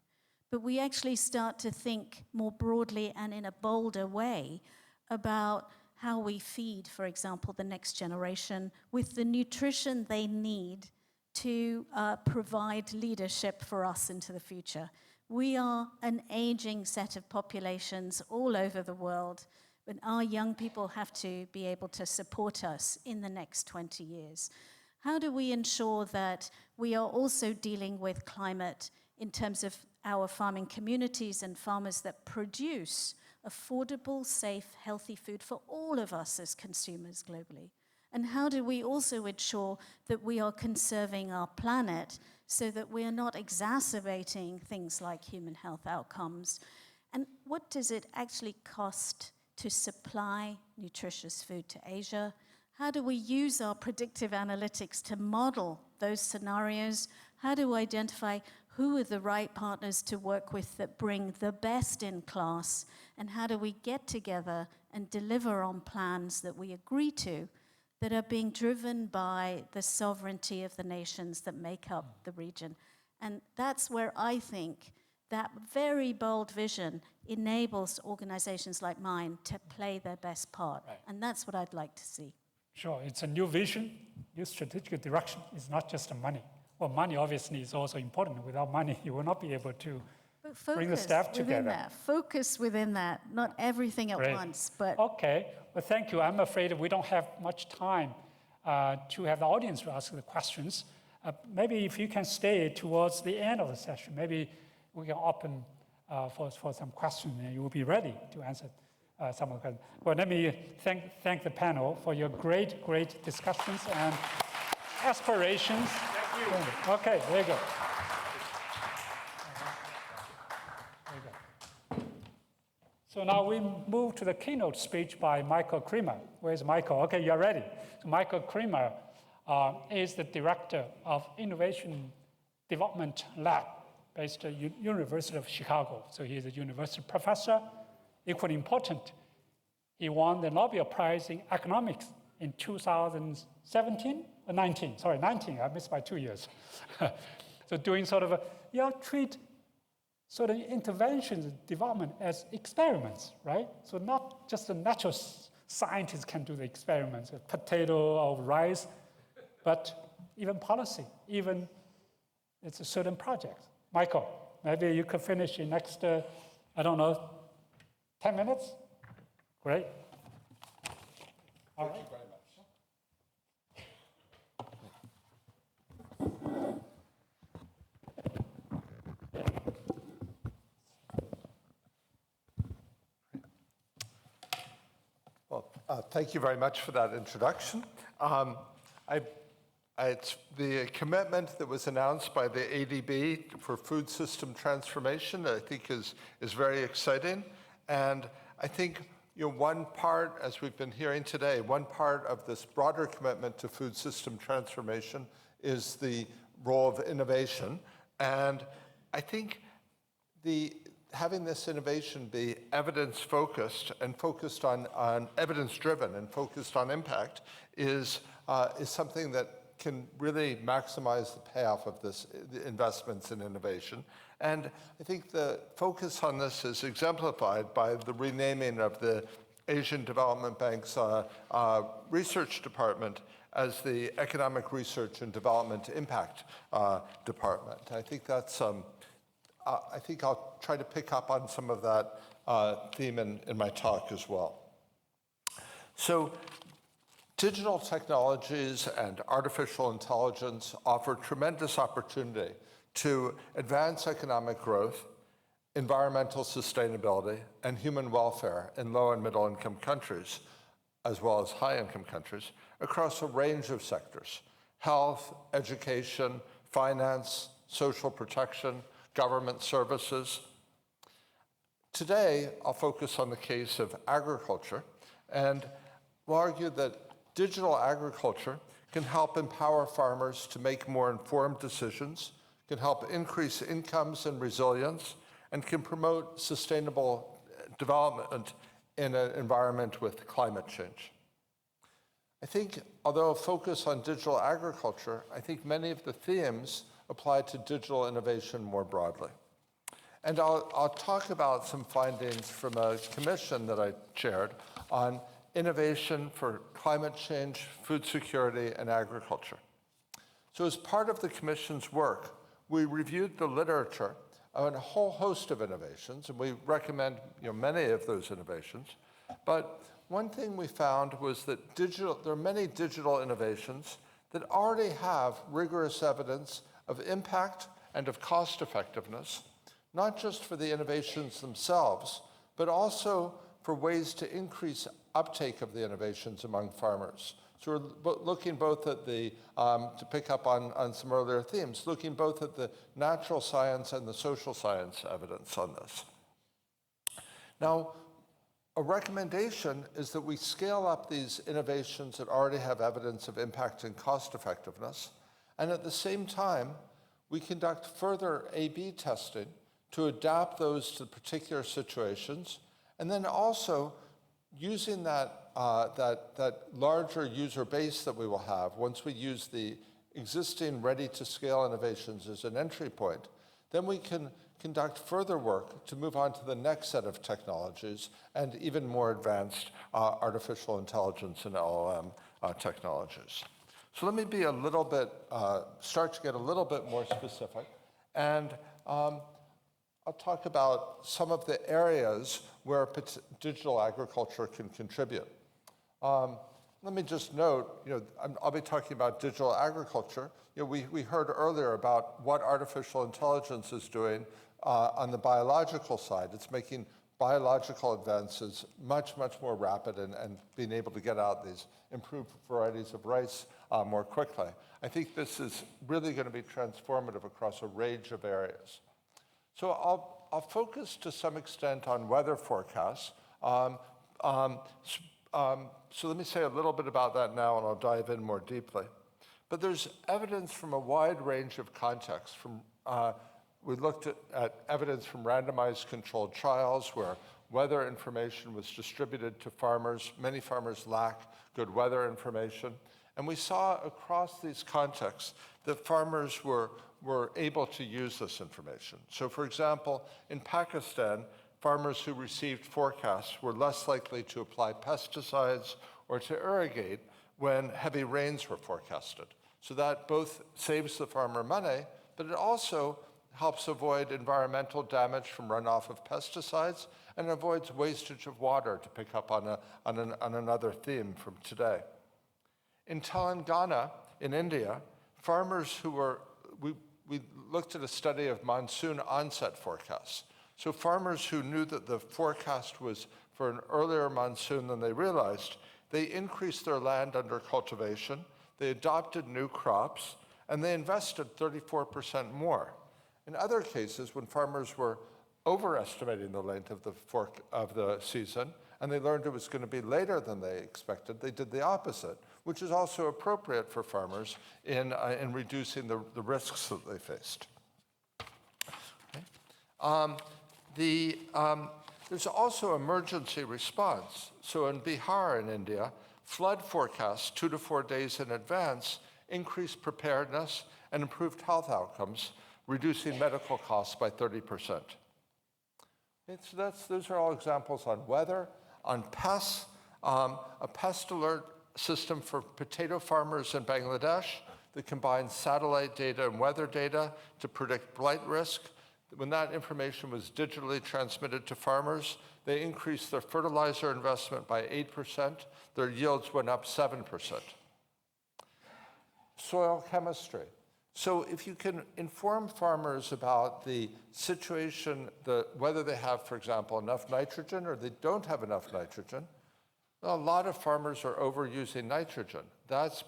but we actually start to think more broadly and in a bolder way about how we feed, for example, the next generation with the nutrition they need to provide leadership for us into the future. We are an aging set of populations all over the world, but our young people have to be able to support us in the next 20 years. How do we ensure that we are also dealing with climate in terms of our farming communities and farmers that produce affordable, safe, healthy food for all of us as consumers globally? And how do we also ensure that we are conserving our planet so that we are not exacerbating things like human health outcomes? And what does it actually cost to supply nutritious food to Asia? How do we use our predictive analytics to model those scenarios? how to identify who are the right partners to work with that bring the best in class, and how do we get together and deliver on plans that we agree to that are being driven by the sovereignty of the nations that make up the region. And that's where I think that very bold vision enables organizations like mine to play their best part. Right. And that's what I'd like to see. Sure, it's a new vision, new strategic direction. It's not just the money. Well, money obviously is also important. Without money, you will not be able to But bring the staff together. Focus within that, not everything at Great. once, but Okay, well, thank you. I'm afraid we don't have much time to have the audience to ask the questions. Maybe if you can stay towards the end of the session, maybe we can open for some questions, and you will be ready to answer some of the questions. Well, let me thank the panel for your great discussions and aspirations. Thank you. Okay, there you go. So now we move to the keynote speech by Michael Kremer. Where's Michael? Okay, you're ready. So Michael Kremer is the director of Innovation Development Lab based at University of Chicago. So he is a university professor. Equally important, he won the Nobel Prize in Economics in 2017, 19, sorry, 19, I missed by 2 years. So doing sort of treat sort of interventions and development as experiments, right? So not just the natural scientists can do the experiments, a potato or rice, but even policy, even it's a certain project. Michael, maybe you could finish in next, 10 minutes? Great. Thank you very much. Well, thank you very much for that introduction. It's the commitment that was announced by the ADB for food system transformation, I think is very exciting. And I think one part, as we've been hearing today, one part of this broader commitment to food system transformation is the role of innovation. And I think having this innovation be evidence-focused and focused on evidence-driven and focused on impact is something that can really maximize the payoff of the investments in innovation. And I think the focus on this is exemplified by the renaming of the Asian Development Bank's research department as the Economic Research and Development Impact Department. I think that's, I think I'll try to pick up on some of that theme in my talk as well. So, digital technologies and artificial intelligence offer tremendous opportunity to advance economic growth, environmental sustainability, and human welfare in low and middle income countries, as well as high income countries, across a range of sectors: health, education, finance, social protection, government services. Today, I'll focus on the case of agriculture, and we'll argue that digital agriculture can help empower farmers to make more informed decisions, can help increase incomes and resilience, and can promote sustainable development in an environment with climate change. I think, although a focus on digital agriculture, I think many of the themes apply to digital innovation more broadly. And I'll talk about some findings from a commission that I chaired on innovation for climate change, food security, and agriculture. So as part of the Commission's work, we reviewed the literature on a whole host of innovations, and we recommend many of those innovations. But one thing we found was that there are many digital innovations that already have rigorous evidence of impact and of cost effectiveness, not just for the innovations themselves, but also for ways to increase uptake of the innovations among farmers. So we're looking both at to pick up on some earlier themes, looking both at the natural science and the social science evidence on this. Now, a recommendation is that we scale up these innovations that already have evidence of impact and cost effectiveness, and at the same time, we conduct further A/B testing to adapt those to particular situations, and then also using that larger user base that we will have once we use the existing ready-to-scale innovations as an entry point, then we can conduct further work to move on to the next set of technologies and even more advanced artificial intelligence and LLM technologies. So let me be a little bit, start to get a little bit more specific, and I'll talk about some of the areas where digital agriculture can contribute. Let me just note, I'll be talking about digital agriculture. We heard earlier about what artificial intelligence is doing on the biological side. It's making biological advances much, much more rapid and being able to get out these improved varieties of rice more quickly. I think this is really going to be transformative across a range of areas. So I'll focus to some extent on weather forecasts. So let me say a little bit about that now, and I'll dive in more deeply. But there's evidence from a wide range of contexts. We looked at evidence from randomized controlled trials where weather information was distributed to farmers. Many farmers lack good weather information. And we saw across these contexts that farmers were able to use this information. So for example, in Pakistan, farmers who received forecasts were less likely to apply pesticides or to irrigate when heavy rains were forecasted. So that both saves the farmer money, but it also helps avoid environmental damage from runoff of pesticides and avoids wastage of water, to pick up on another theme from today. In Telangana, in India, farmers who were, we looked at a study of monsoon onset forecasts. So farmers who knew that the forecast was for an earlier monsoon than they realized, they increased their land under cultivation, they adopted new crops, and they invested 34% more. In other cases, when farmers were overestimating the length of the season, and they learned it was going to be later than they expected, they did the opposite, which is also appropriate for farmers in reducing the risks that they faced. Okay. There's also emergency response. So in Bihar in India, flood forecasts 2 to 4 days in advance increased preparedness and improved health outcomes, reducing medical costs by 30%. So those are all examples on weather, on pests, a pest alert system for potato farmers in Bangladesh that combines satellite data and weather data to predict blight risk. When that information was digitally transmitted to farmers, they increased their fertilizer investment by 8%. Their yields went up 7%. Soil chemistry. So if you can inform farmers about the situation, whether they have, for example, enough nitrogen or they don't have enough nitrogen, a lot of farmers are overusing nitrogen. That's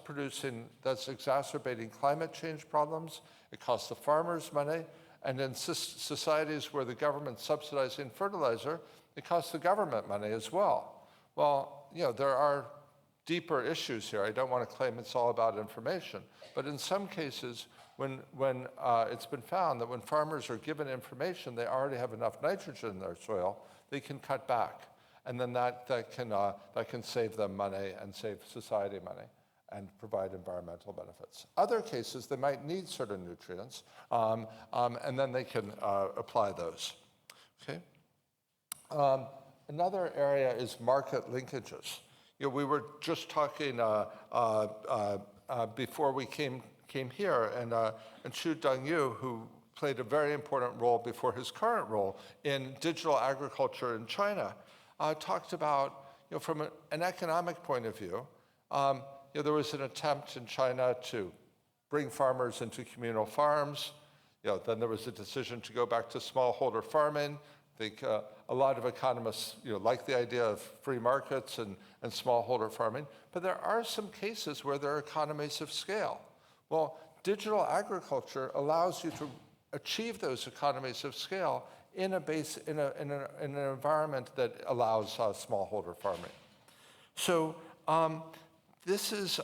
exacerbating climate change problems. It costs the farmers money. And in societies where the government's subsidizing fertilizer, it costs the government money as well. Well, there are deeper issues here. I don't want to claim it's all about information. But in some cases, when it's been found that when farmers are given information, they already have enough nitrogen in their soil, they can cut back. And then that can save them money and save society money and provide environmental benefits. Other cases, they might need certain nutrients, and then they can apply those. Okay. Another area is market linkages. We were just talking before we came here, and Xu Dongyu, who played a very important role before his current role in digital agriculture in China, talked about, from an economic point of view, there was an attempt in China to bring farmers into communal farms. Then there was a decision to go back to smallholder farming. I think a lot of economists like the idea of free markets and smallholder farming. But there are some cases where there are economies of scale. Well, digital agriculture allows you to achieve those economies of scale in an environment that allows smallholder farming. So this is,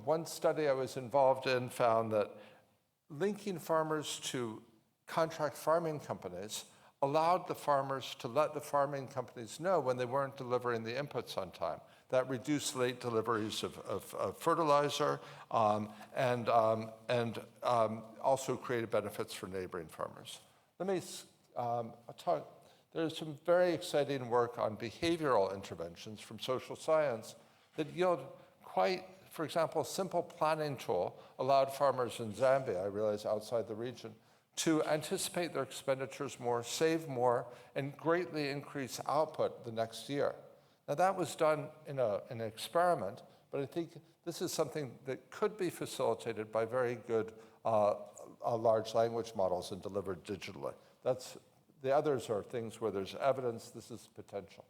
one study I was involved in found that linking farmers to contract farming companies allowed the farmers to let the farming companies know when they weren't delivering the inputs on time. That reduced late deliveries of fertilizer and also created benefits for neighboring farmers. Let me talk. There's some very exciting work on behavioral interventions from social science that yield quite, for example, a simple planning tool allowed farmers in Zambia, I realize outside the region, to anticipate their expenditures more, save more, and greatly increase output the next year. Now that was done in an experiment, but I think this is something that could be facilitated by very good large language models and delivered digitally. The others are things where there's evidence, this is potential.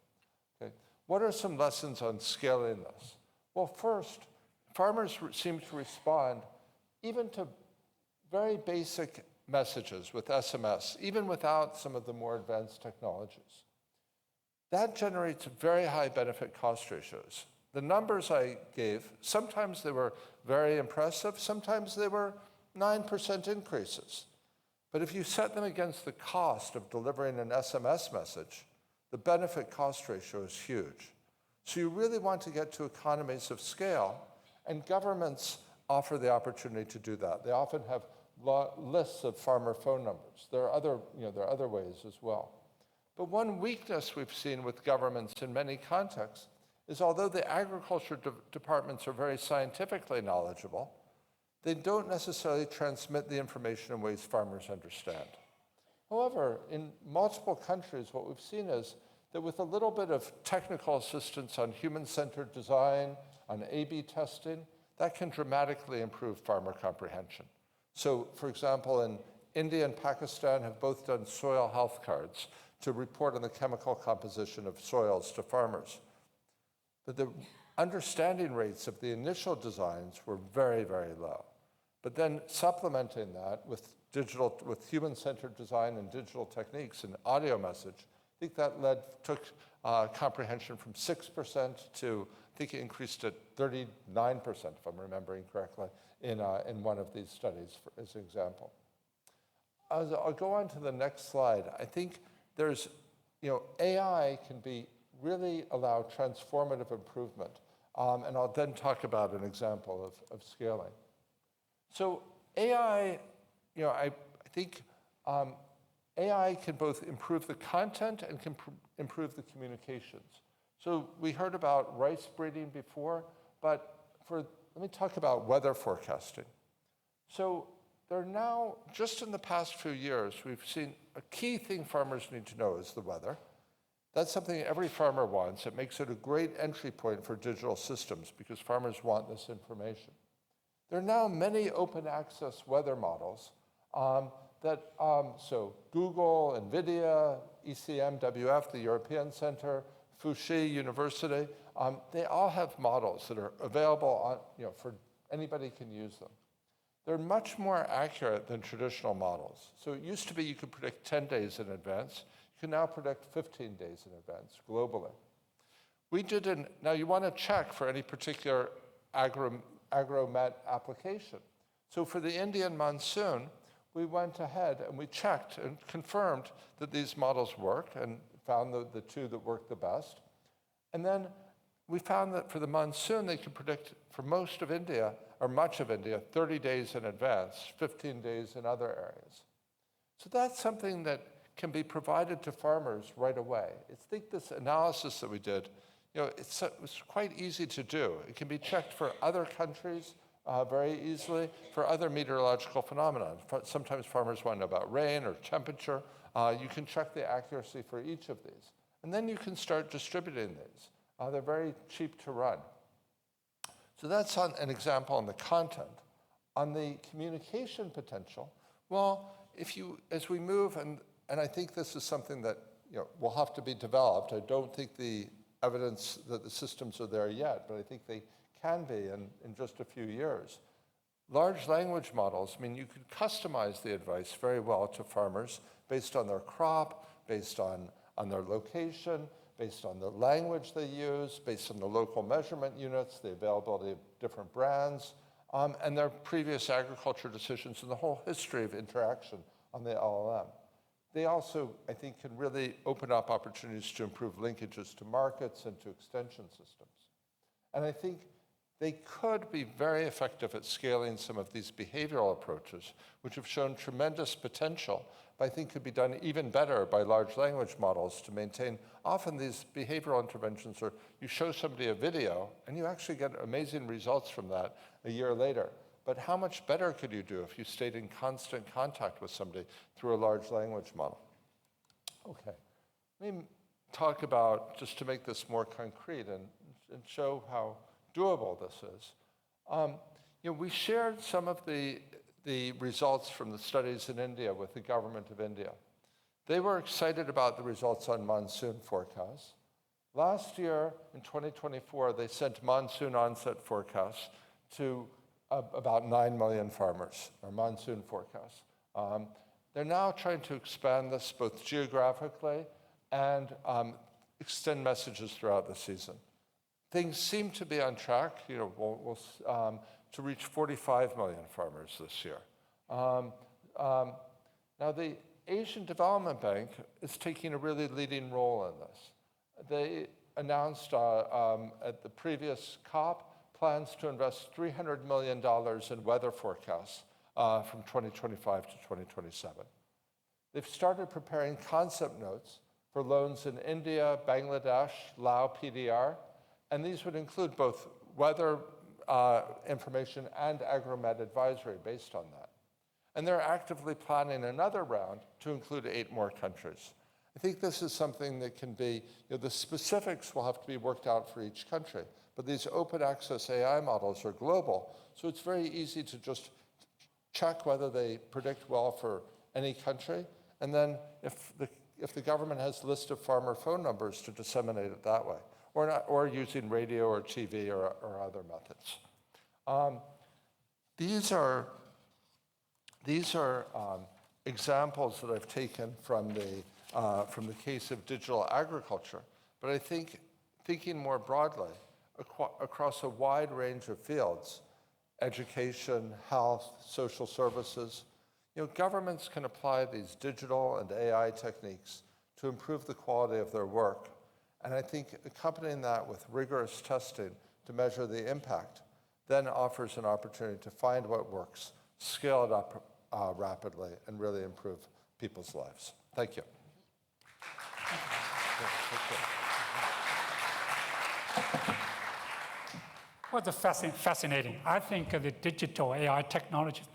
Okay. What are some lessons on scaling this? Well, first, farmers seem to respond even to very basic messages with SMS, even without some of the more advanced technologies. That generates very high benefit cost ratios. The numbers I gave, sometimes they were very impressive, sometimes they were 9% increases. But if you set them against the cost of delivering an SMS message, the benefit cost ratio is huge. So you really want to get to economies of scale, and governments offer the opportunity to do that. They often have lists of farmer phone numbers. There are other ways as well. But one weakness we've seen with governments in many contexts is although the agriculture departments are very scientifically knowledgeable, they don't necessarily transmit the information in ways farmers understand. However, in multiple countries, what we've seen is that with a little bit of technical assistance on human-centered design, on A/B testing, that can dramatically improve farmer comprehension. So, for example, in India and Pakistan have both done soil health cards to report on the chemical composition of soils to farmers. But the understanding rates of the initial designs were very, very low. But then supplementing that with human-centered design and digital techniques and audio message, I think that took comprehension from 6% to, I think it increased to 39%, if I'm remembering correctly, in one of these studies, as an example. I'll go on to the next slide. I think there's, AI can really allow transformative improvement. And I'll then talk about an example of scaling. So AI, I think AI can both improve the content and can improve the communications. So we heard about rice breeding before, but let me talk about weather forecasting. So there are now, just in the past few years, we've seen a key thing farmers need to know is the weather. That's something every farmer wants. It makes it a great entry point for digital systems because farmers want this information. There are now many open access weather models so Google, NVIDIA, ECMWF, the European Center, Fuxi University, they all have models that are available for anybody can use them. They're much more accurate than traditional models. So it used to be you could predict 10 days in advance. You can now predict 15 days in advance globally. Now you want to check for any particular agromet application. So for the Indian monsoon, we went ahead and we checked and confirmed that these models work and found the two that work the best. And then we found that for the monsoon, they could predict for most of India, or much of India, 30 days in advance, 15 days in other areas. So that's something that can be provided to farmers right away. I think this analysis that we did, it was quite easy to do. It can be checked for other countries very easily, for other meteorological phenomena. Sometimes farmers want to know about rain or temperature. You can check the accuracy for each of these. And then you can start distributing these. They're very cheap to run. So that's an example on the content. On the communication potential, well, as we move, and I think this is something that will have to be developed. I don't think the evidence that the systems are there yet, but I think they can be in just a few years. Large language models, you could customize the advice very well to farmers based on their crop, based on their location, based on the language they use, based on the local measurement units, the availability of different brands. and their previous agriculture decisions and the whole history of interaction on the LLM. They also, I think, can really open up opportunities to improve linkages to markets and to extension systems. And I think they could be very effective at scaling some of these behavioral approaches, which have shown tremendous potential, but I think could be done even better by large language models to maintain. Often these behavioral interventions are, you show somebody a video, and you actually get amazing results from that a year later. But how much better could you do if you stayed in constant contact with somebody through a large language model? Okay, let me talk about, just to make this more concrete and show how doable this is. We shared some of the results from the studies in India with the government of India. They were excited about the results on monsoon forecasts. Last year, in 2024, they sent monsoon onset forecasts to about 9 million farmers, or monsoon forecasts. They're now trying to expand this both geographically and extend messages throughout the season. Things seem to be on track, to reach 45 million farmers this year. Now, the Asian Development Bank is taking a really leading role in this. They announced at the previous COP plans to invest $300 million in weather forecasts from 2025 to 2027. They've started preparing concept notes for loans in India, Bangladesh, Laos, PDR, and these would include both weather information and agromet advisory based on that. And they're actively planning another round to include 8 more countries. I think this is something that can be, the specifics will have to be worked out for each country, but these open access AI models are global, so it's very easy to just check whether they predict well for any country, and then if the government has a list of farmer phone numbers, to disseminate it that way, or using radio or TV or other methods. These are examples that I've taken from the case of digital agriculture, but I think thinking more broadly across a wide range of fields, education, health, social services, governments can apply these digital and AI techniques to improve the quality of their work. And I think accompanying that with rigorous testing to measure the impact then offers an opportunity to find what works, scale it up rapidly, and really improve people's lives. Thank you. Well, it's fascinating. I think the digital AI technology is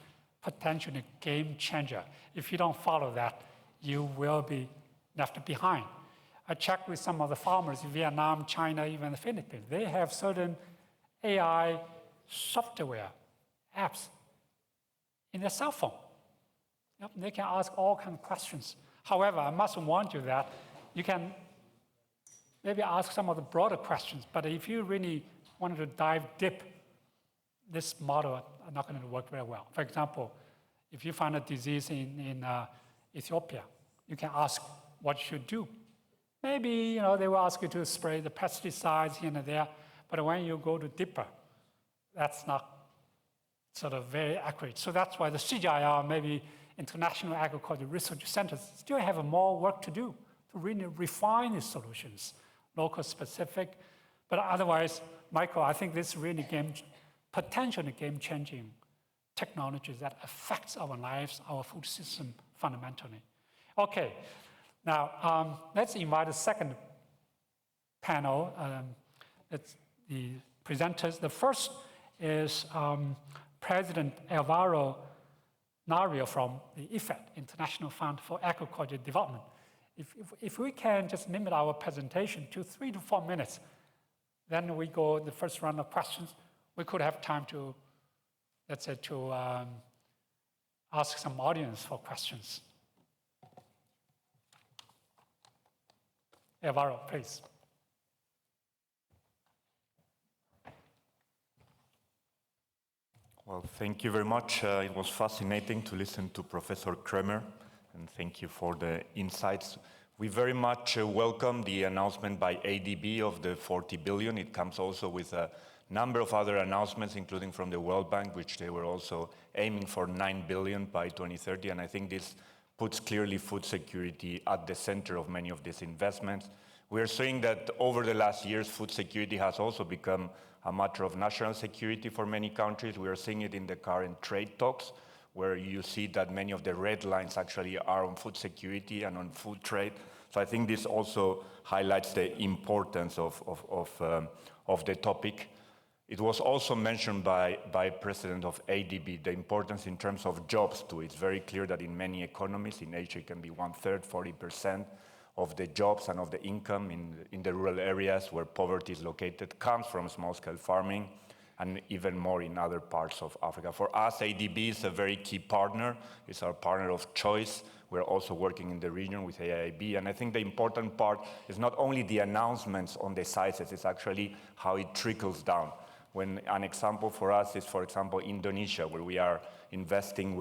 potentially a game changer. If you don't follow that, you will be left behind. I checked with some of the farmers in Vietnam, China, even the Philippines. They have certain AI software apps in their cell phone. They can ask all kinds of questions. However, I must warn you that you can maybe ask some of the broader questions, but if you really wanted to dive deep, this model are not going to work very well. For example, if you find a disease in Ethiopia, you can ask what you should do. Maybe they will ask you to spray the pesticides here and there, but when you go to deeper, that's not sort of very accurate. So that's why the CGIAR, maybe International Agricultural Research Centers, still have more work to do to really refine these solutions, local specific. But otherwise, Michael, I think this really potentially game-changing technology that affects our lives, our food system fundamentally. Okay, now let's invite the second panel. It's the presenters. The first is President Alvaro Nario from the IFAD, International Fund for Agricultural Development. If we can just limit our presentation to 3 to 4 minutes, then we go the first round of questions. We could have time to, let's say, to ask some audience for questions. Alvaro, please. Well, thank you very much. It was fascinating to listen to Professor Kremer, and thank you for the insights. We very much welcome the announcement by ADB of the 40 billion. It comes also with a number of other announcements, including from the World Bank, which they were also aiming for 9 billion by 2030. And I think this puts clearly food security at the center of many of these investments. We are seeing that over the last years, food security has also become a matter of national security for many countries. We are seeing it in the current trade talks, where you see that many of the red lines actually are on food security and on food trade. So I think this also highlights the importance of the topic. It was also mentioned by President of ADB, the importance in terms of jobs too. It's very clear that in many economies, in Asia it can be 1/3, 40% of the jobs and of the income in the rural areas where poverty is located comes from small-scale farming, and even more in other parts of Africa. For us, ADB is a very key partner. It's our partner of choice. We're also working in the region with AIIB, and I think the important part is not only the announcements on the sizes, it's actually how it trickles down. When an example for us is, for example, Indonesia, where we are investing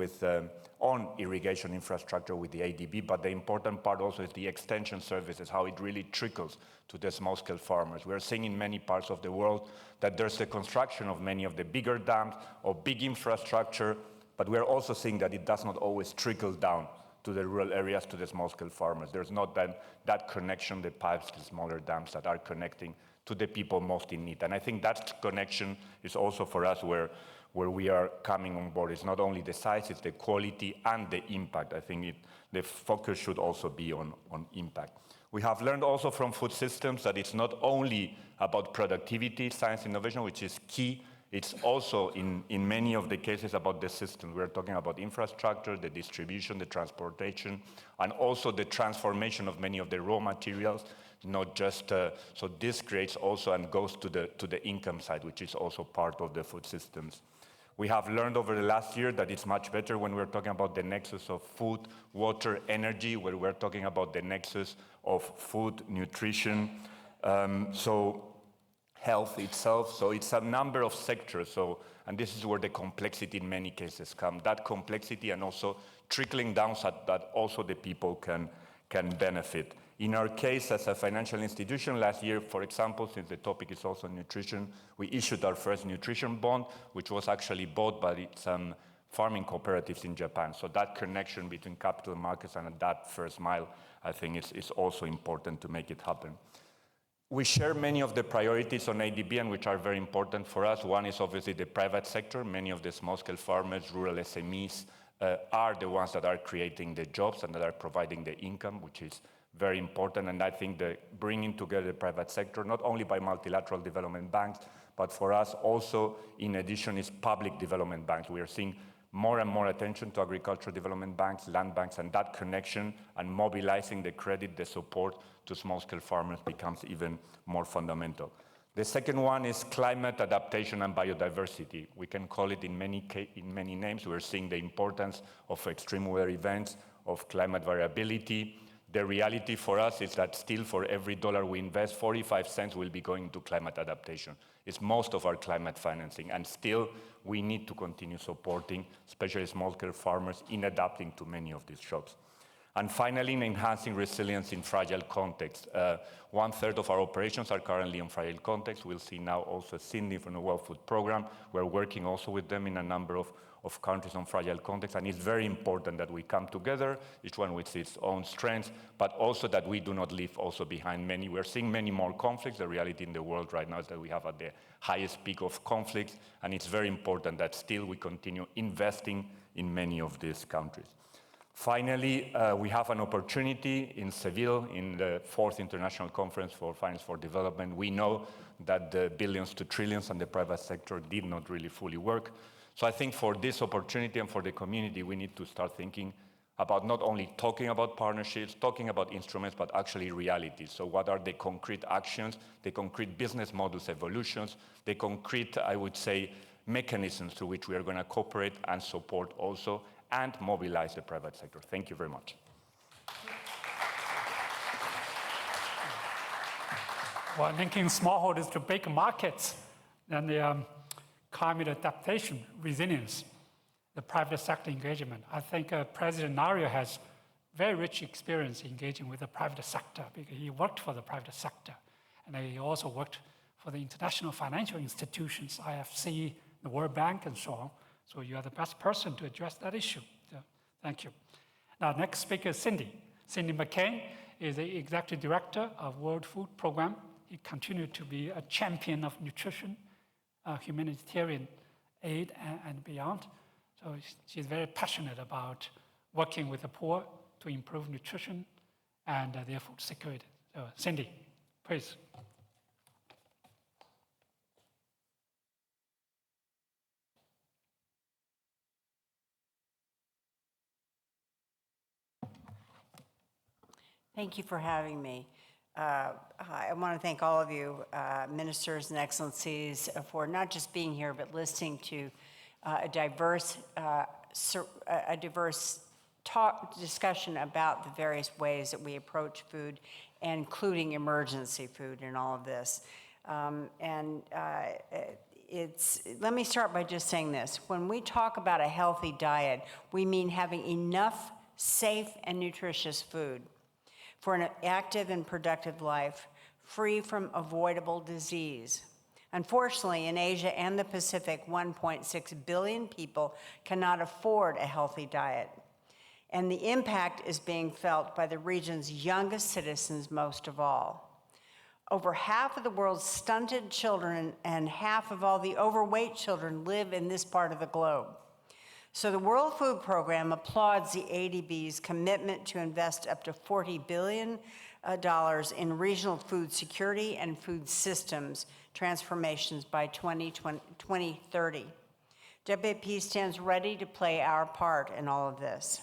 on irrigation infrastructure with the ADB, but the important part also is the extension services, how it really trickles to the small-scale farmers. We are seeing in many parts of the world that there's the construction of many of the bigger dams or big infrastructure, but we are also seeing that it does not always trickle down to the rural areas, to the small-scale farmers. There's not that connection, the pipes, the smaller dams that are connecting to the people most in need. And I think that connection is also for us where we are coming on board. It's not only the size, it's the quality and the impact. I think the focus should also be on impact. We have learned also from food systems that it's not only about productivity, science, innovation, which is key. It's also, in many of the cases, about the system. We're talking about infrastructure, the distribution, the transportation, and also the transformation of many of the raw materials, not just, so this creates also and goes to the income side, which is also part of the food systems. We have learned over the last year that it's much better when we're talking about the nexus of food, water, energy, where we're talking about the nexus of food, nutrition, so health itself. So it's a number of sectors. And this is where the complexity in many cases comes. That complexity and also trickling down so that also the people can benefit. In our case, as a financial institution, last year, for example, since the topic is also nutrition, we issued our first nutrition bond, which was actually bought by some farming cooperatives in Japan. So that connection between capital markets and that first mile, I think is also important to make it happen. We share many of the priorities on ADB, and which are very important for us. One is obviously the private sector. Many of the small-scale farmers, rural SMEs, are the ones that are creating the jobs and that are providing the income, which is very important. And I think that bringing together the private sector, not only by multilateral development banks, but for us also, in addition, is public development banks. We are seeing more and more attention to agricultural development banks, land banks, and that connection and mobilizing the credit, the support to small-scale farmers becomes even more fundamental. The second one is climate adaptation and biodiversity. We can call it in many names. We're seeing the importance of extreme weather events, of climate variability. The reality for us is that still for every dollar we invest, 45 cents will be going to climate adaptation. It's most of our climate financing, and still we need to continue supporting, especially small-scale farmers, in adapting to many of these shocks. And finally, in enhancing resilience in fragile contexts. 1/3 of our operations are currently in fragile contexts. We'll see now also Cindy from the World Food Programme. We're working also with them in a number of countries on fragile contexts, and it's very important that we come together, each one with its own strengths, but also that we do not leave also behind many. We're seeing many more conflicts. The reality in the world right now is that we have at the highest peak of conflicts, and it's very important that still we continue investing in many of these countries. Finally, we have an opportunity in Seville, in the 4th International Conference for Finance for Development. We know that the billions to trillions and the private sector did not really fully work. So I think for this opportunity and for the community, we need to start thinking about not only talking about partnerships, talking about instruments, but actually reality. So what are the concrete actions, the concrete business models evolutions, the concrete, I would say, mechanisms through which we are going to cooperate and support also and mobilize the private sector. Thank you very much. Well, linking smallholders to big markets and the climate adaptation, resilience, the private sector engagement. I think President Nario has very rich experience engaging with the private sector because he worked for the private sector, and he also worked for the international financial institutions, IFC, the World Bank, and so on. So you are the best person to address that issue. So thank you. Now, next speaker is Cindy. Cindy McCain is the Executive Director of World Food Program. He continued to be a champion of nutrition, humanitarian aid, and beyond. So she's very passionate about working with the poor to improve nutrition and their food security. So Cindy, please. Thank you for having me. I want to thank all of you, ministers and excellencies, for not just being here, but listening to a diverse discussion about the various ways that we approach food, including emergency food in all of this. Let me start by just saying this. When we talk about a healthy diet, we mean having enough safe and nutritious food for an active and productive life, free from avoidable disease. Unfortunately, in Asia and the Pacific, 1.6 billion people cannot afford a healthy diet. And the impact is being felt by the region's youngest citizens most of all. Over half of the world's stunted children and half of all the overweight children live in this part of the globe. So the World Food Program applauds the ADB's commitment to invest up to $40 billion in regional food security and food systems transformations by 2030. WFP stands ready to play our part in all of this.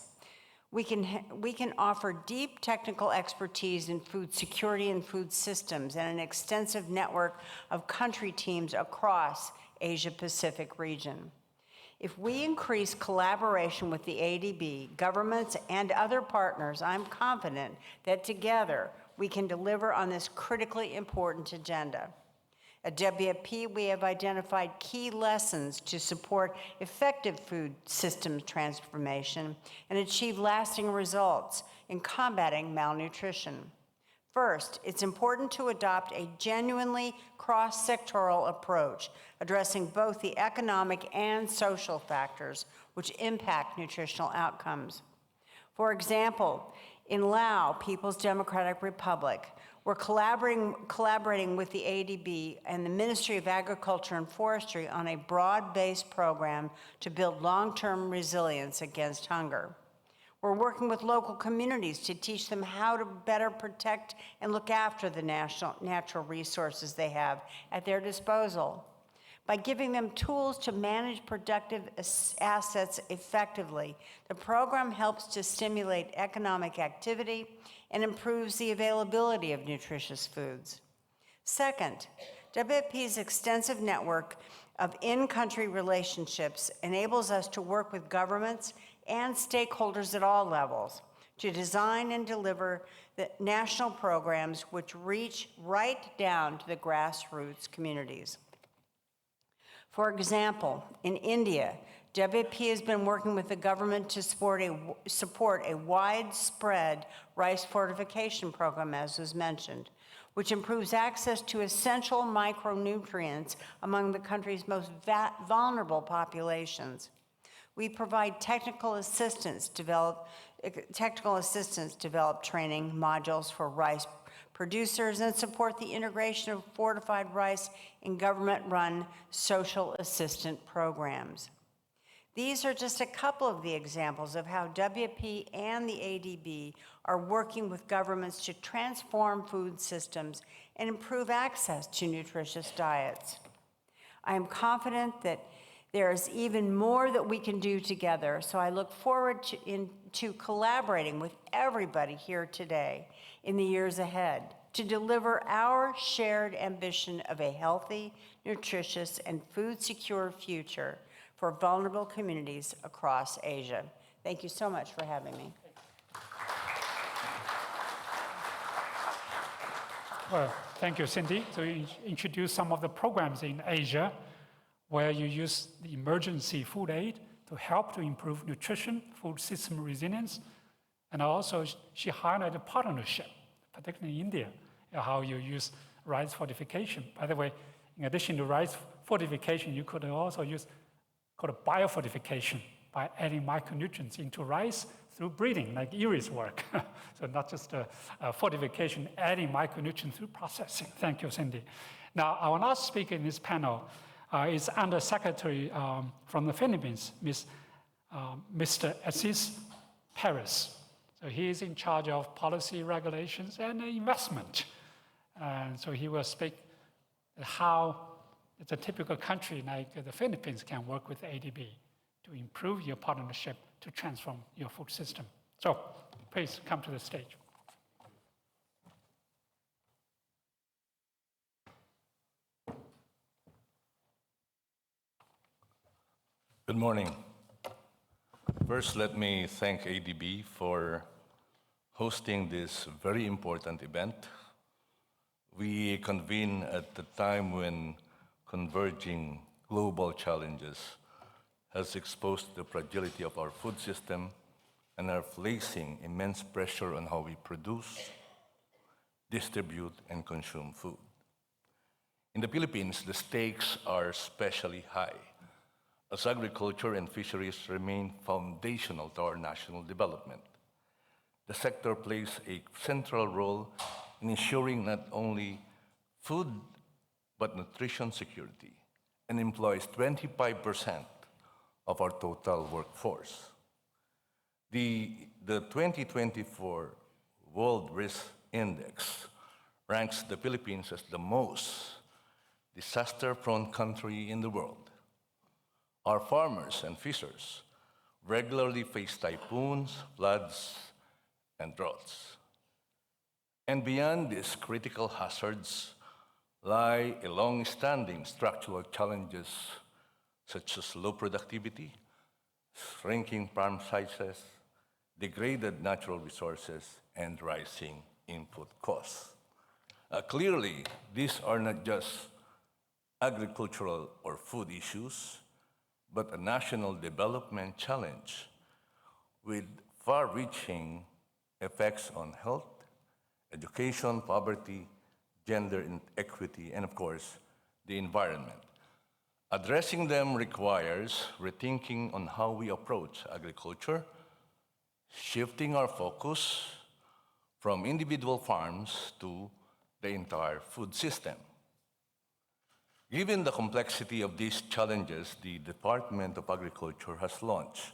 We can offer deep technical expertise in food security and food systems and an extensive network of country teams across Asia-Pacific region. If we increase collaboration with the ADB, governments, and other partners, I'm confident that together we can deliver on this critically important agenda. At WFP, we have identified key lessons to support effective food systems transformation and achieve lasting results in combating malnutrition. First, it's important to adopt a genuinely cross-sectoral approach, addressing both the economic and social factors which impact nutritional outcomes. For example, in Laos, People's Democratic Republic, we're collaborating with the ADB and the Ministry of Agriculture and Forestry on a broad-based program to build long-term resilience against hunger. We're working with local communities to teach them how to better protect and look after the natural resources they have at their disposal. By giving them tools to manage productive assets effectively, the program helps to stimulate economic activity and improves the availability of nutritious foods. Second, WFP's extensive network of in-country relationships enables us to work with governments and stakeholders at all levels to design and deliver the national programs which reach right down to the grassroots communities. For example, in India, WFP has been working with the government to support a widespread rice fortification program, as was mentioned, which improves access to essential micronutrients among the country's most vulnerable populations. We provide technical assistance, develop training modules for rice producers, and support the integration of fortified rice in government-run social assistance programs. These are just a couple of the examples of how WFP and the ADB are working with governments to transform food systems and improve access to nutritious diets. I am confident that there is even more that we can do together, so I look forward to collaborating with everybody here today in the years ahead to deliver our shared ambition of a healthy, nutritious, and food-secure future for vulnerable communities across Asia. Thank you so much for having me. Well, thank you, Cindy. So you introduced some of the programs in Asia where you use the emergency food aid to help to improve nutrition, food system resilience, and also she highlighted partnership, particularly in India, how you use rice fortification. By the way, In addition to rice fortification, you could also use called biofortification by adding micronutrients into rice through breeding, like Erie's work. So not just fortification, adding micronutrients through processing. Thank you, Cindy. Now, our last speaker in this panel is Undersecretary from the Philippines, Mr. Assis Perez. So he is in charge of policy regulations and investment. And so he will speak how a typical country like the Philippines can work with ADB to improve your partnership to transform your food system. So please come to the stage. Good morning. First, let me thank ADB for hosting this very important event. We convene at the time when converging global challenges has exposed the fragility of our food system and are placing immense pressure on how we produce, distribute, and consume food. In the Philippines, the stakes are especially high, as agriculture and fisheries remain foundational to our national development. The sector plays a central role in ensuring not only food, but nutrition security, and employs 25% of our total workforce. The 2024 World Risk Index ranks the Philippines as the most disaster-prone country in the world. Our farmers and fishers regularly face typhoons, floods, and droughts. And beyond these critical hazards lie long-standing structural challenges such as low productivity, shrinking farm sizes, degraded natural resources, and rising input costs. Clearly, these are not just agricultural or food issues, but a national development challenge with far-reaching effects on health, education, poverty, gender inequity, and of course, the environment. Addressing them requires rethinking on how we approach agriculture, shifting our focus from individual farms to the entire food system. Given the complexity of these challenges, the Department of Agriculture has launched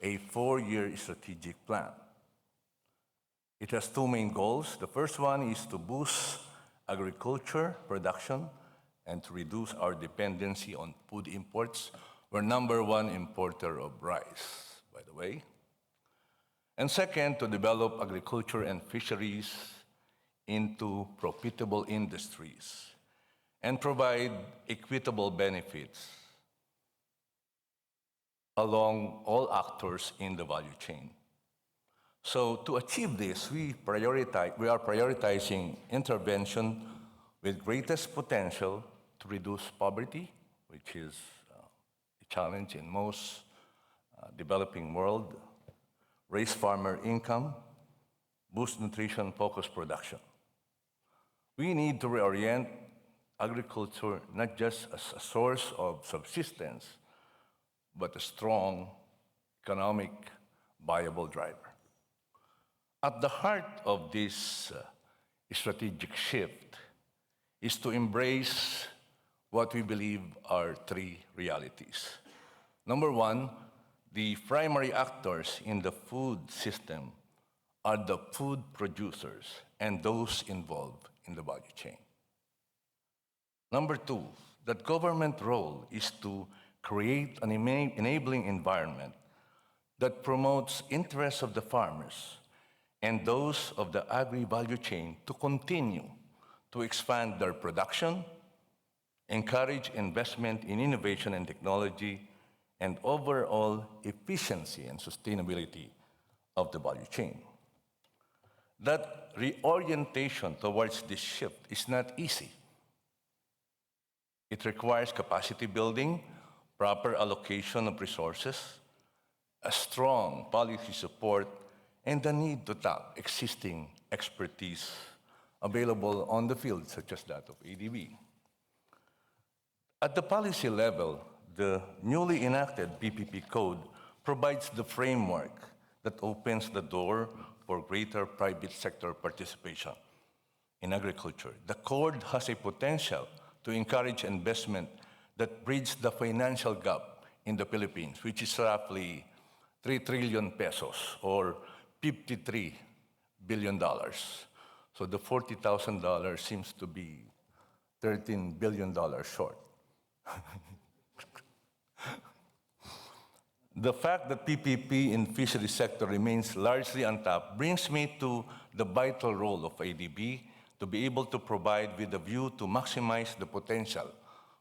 a 4-year strategic plan. It has 2 main goals. The first one is to boost agriculture production and to reduce our dependency on food imports. We're #1 importer of rice, by the way. And second, to develop agriculture and fisheries into profitable industries and provide equitable benefits along all actors in the value chain. So to achieve this, we are prioritizing intervention with greatest potential to reduce poverty, which is a challenge in most developing world, raise farmer income, boost nutrition-focused production. We need to reorient agriculture not just as a source of subsistence, but a strong economic viable driver. At the heart of this strategic shift is to embrace what we believe are 3 realities. #1, the primary actors in the food system are the food producers and those involved in the value chain. #2, that government role is to create an enabling environment that promotes interests of the farmers and those of the agri-value chain to continue to expand their production, encourage investment in innovation and technology, and overall efficiency and sustainability of the value chain. That reorientation towards this shift is not easy. It requires capacity building, proper allocation of resources, a strong policy support, and the need to tap existing expertise available on the field, such as that of ADB. At the policy level, the newly enacted PPP code provides the framework that opens the door for greater private sector participation in agriculture. The code has a potential to encourage investment that bridges the financial gap in the Philippines, which is roughly 3 trillion pesos or $53 billion. So the $40,000 seems to be $13 billion short. The fact that PPP in fishery sector remains largely untapped brings me to the vital role of ADB to be able to provide with a view to maximize the potential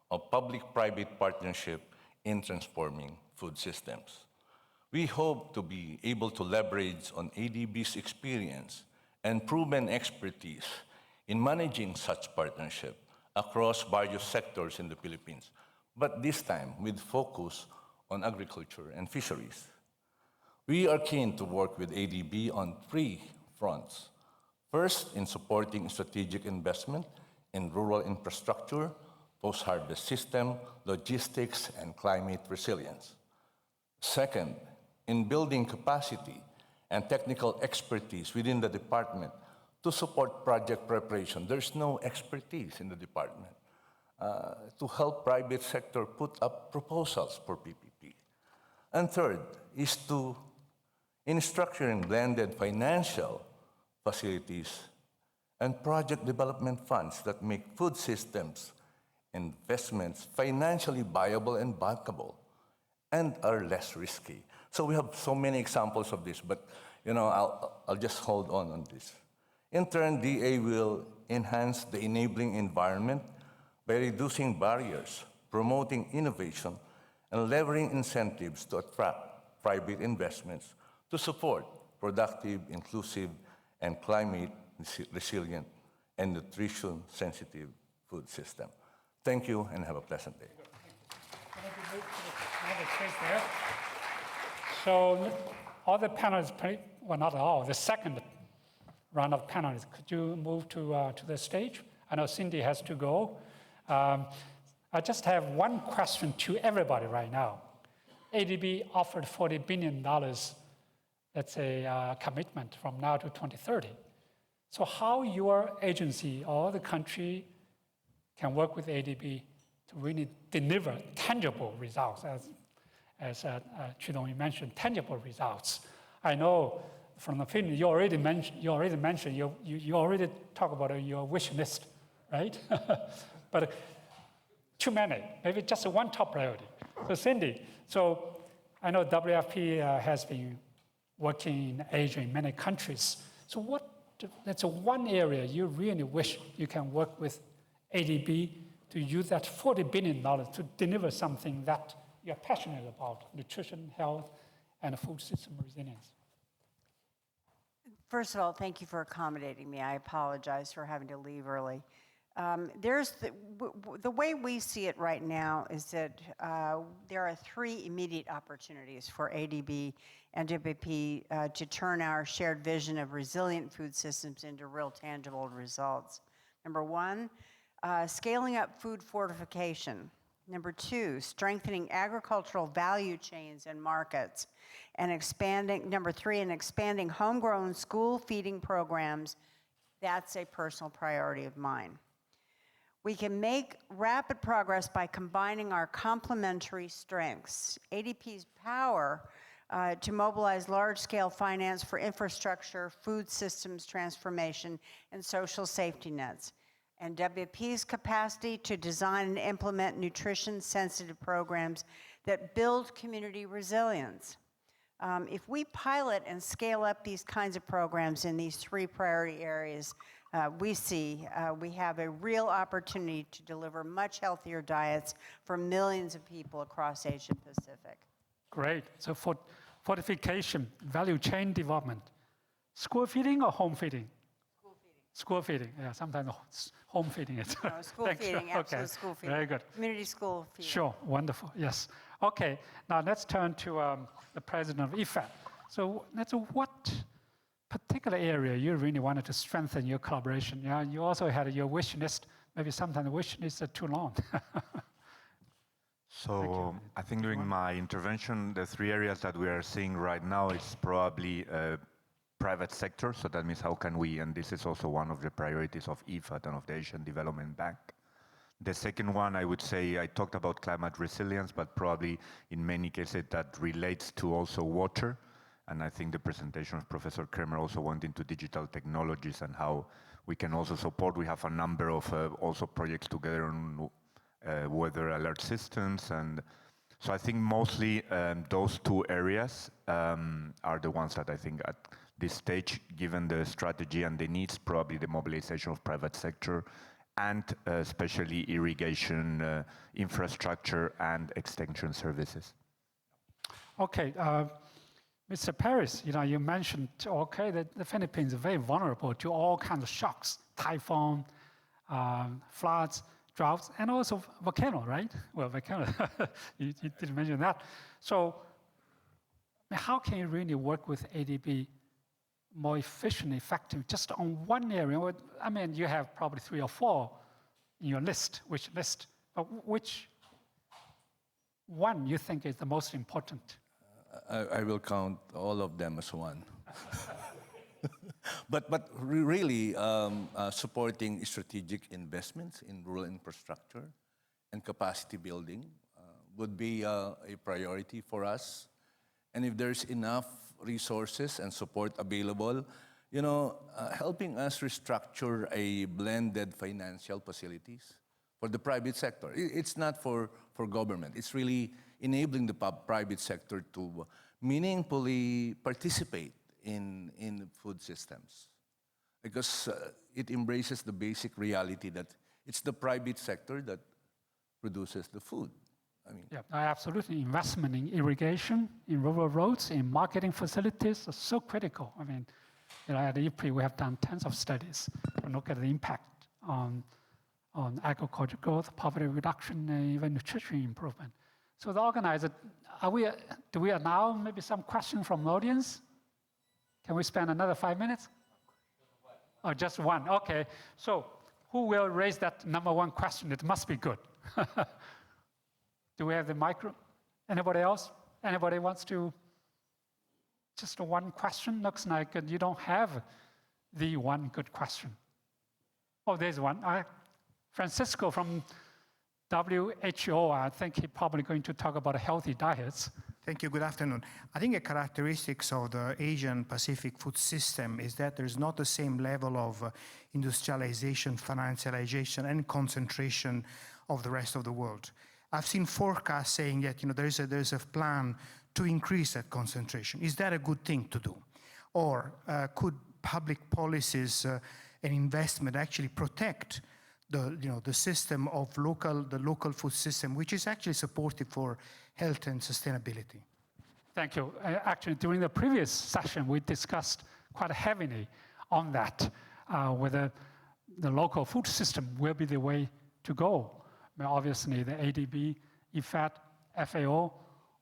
of public-private partnership in transforming food systems. We hope to be able to leverage on ADB's experience and proven expertise in managing such partnership across various sectors in the Philippines, but this time with focus on agriculture and fisheries. We are keen to work with ADB on 3 fronts. First, in supporting strategic investment in rural infrastructure, post-harvest system, logistics, and climate resilience. Second, in building capacity and technical expertise within the department to support project preparation. There's no expertise in the department to help private sector put up proposals for PPP. And third is in structuring blended financial facilities and project development funds that make food systems investments financially viable and bankable and are less risky. So we have so many examples of this, but I'll just hold on this. In turn, DA will enhance the enabling environment by reducing barriers, promoting innovation, and leveraging incentives to attract private investments to support productive, inclusive, and climate resilient and nutrition-sensitive food system. Thank you, and have a pleasant day. So all the panelists, well, not all, the second round of panelists, could you move to the stage? I know Cindy has to go. I just have one question to everybody right now. ADB offered $40 billion, that's a commitment from now to 2030. So how your agency or the country can work with ADB to really deliver tangible results, as Chidong mentioned, tangible results. I know from the film you already mentioned you already talk about your wish list, right? But too many, maybe just one top priority. So Cindy, so I know WFP has been working in Asia in many countries. So that's one area you really wish you can work with ADB to use that $40 billion to deliver something that you're passionate about, nutrition, health, and food system resilience. First of all, thank you for accommodating me. I apologize for having to leave early. The way we see it right now is that there are 3 immediate opportunities for ADB and WFP to turn our shared vision of resilient food systems into real tangible results. Number 1, scaling up food fortification. Number 2, strengthening agricultural value chains and markets. And number 3, expanding homegrown school feeding programs. That's a personal priority of mine. We can make rapid progress by combining our complementary strengths. ADB's power to mobilize large-scale finance for infrastructure, food systems transformation, and social safety nets. And WFP's capacity to design and implement nutrition-sensitive programs that build community resilience. If we pilot and scale up these kinds of programs in these 3 priority areas, we have a real opportunity to deliver much healthier diets for millions of people across Asia Pacific. Great. So for fortification, value chain development, school feeding or home feeding? School feeding, yeah, sometimes home feeding is. No, school feeding, absolute school feeding. Very good. Community school feeding. Sure, wonderful, yes. Okay, now let's turn to the president of IFAD. So what particular area you really wanted to strengthen your collaboration? Yeah, you also had your wish list. Maybe sometimes the wish lists are too long. So I think during my intervention, the three areas that we are seeing right now is probably private sector. So that means how can we, and this is also one of the priorities of IFAD and of the Asian Development Bank. The second one, I would say, I talked about climate resilience, but probably in many cases that relates to also water. And I think the presentation of Professor Kremer also went into digital technologies and how we can also support. We have a number of also projects together on weather alert systems. And so I think mostly those two areas are the ones that I think at this stage, given the strategy and the needs, probably the mobilization of private sector and especially irrigation infrastructure and extension services. Okay, Mr. Paris, you mentioned, okay, that the Philippines are very vulnerable to all kinds of shocks, typhoon, floods, droughts, and also volcano, right? Well, volcano, you didn't mention that. So how can you really work with ADB more efficient, effective, just on one area? I mean, you have probably 3 or 4 in your list, which one you think is the most important? I will count all of them as one. But really, supporting strategic investments in rural infrastructure and capacity building would be a priority for us. And if there's enough resources and support available, helping us restructure a blended financial facilities for the private sector. It's not for government. It's really enabling the private sector to meaningfully participate in food systems. Because it embraces the basic reality that it's the private sector that produces the food. I mean, yeah, absolutely. Investment in irrigation, in rural roads, in marketing facilities are so critical. I mean, at IPRI, we have done tons of studies to look at the impact on agriculture growth, poverty reduction, and even nutrition improvement. So the organizer, do we allow maybe some questions from the audience? Can we spend another 5 minutes? Oh, just one. Okay. So who will raise that number one question? It must be good. Do we have the micro? Anybody else? Anybody wants to? Just one question? Looks like you don't have the one good question. Oh, there's one. Francisco from WHO, I think he's probably going to talk about healthy diets. Thank you. Good afternoon. I think a characteristics of the Asian Pacific food system is that there's not the same level of industrialization, financialization, and concentration of the rest of the world. I've seen forecasts saying that there's a plan to increase that concentration. Is that a good thing to do? Or could public policies and investment actually protect the system of the local food system, which is actually supportive for health and sustainability? Thank you. Actually, during the previous session, we discussed quite heavily on that, whether the local food system will be the way to go. Obviously, the ADB, IFAD, FAO,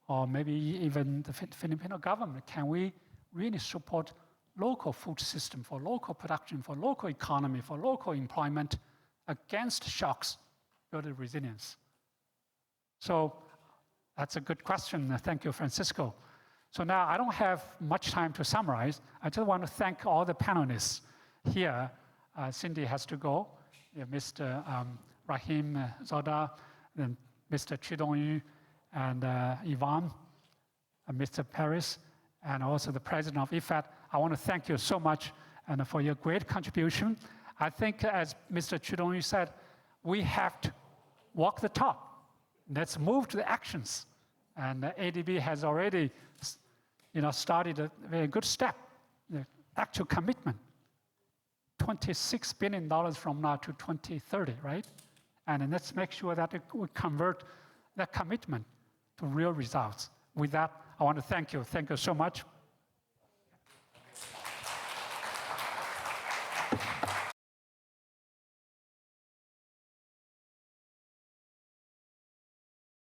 or maybe even the Filipino government, can we really support local food system for local production, for local economy, for local employment against shocks, building resilience? So that's a good question. Thank you, Francisco. So now I don't have much time to summarize. I just want to thank all the panelists here. Cindy has to go. Mr. Rahim Zoda, then Mr. Chidong-yu, and Yvonne, and Mr. Paris, and also the president of IFAD. I want to thank you so much and for your great contribution. I think, as Mr. Chidong-yu said, we have to walk the talk. Let's move to the actions. And ADB has already, started a very good step, the actual commitment. $26 billion from now to 2030, right? And then let's make sure that we convert that commitment to real results. With that, I want to thank you. Thank you so much.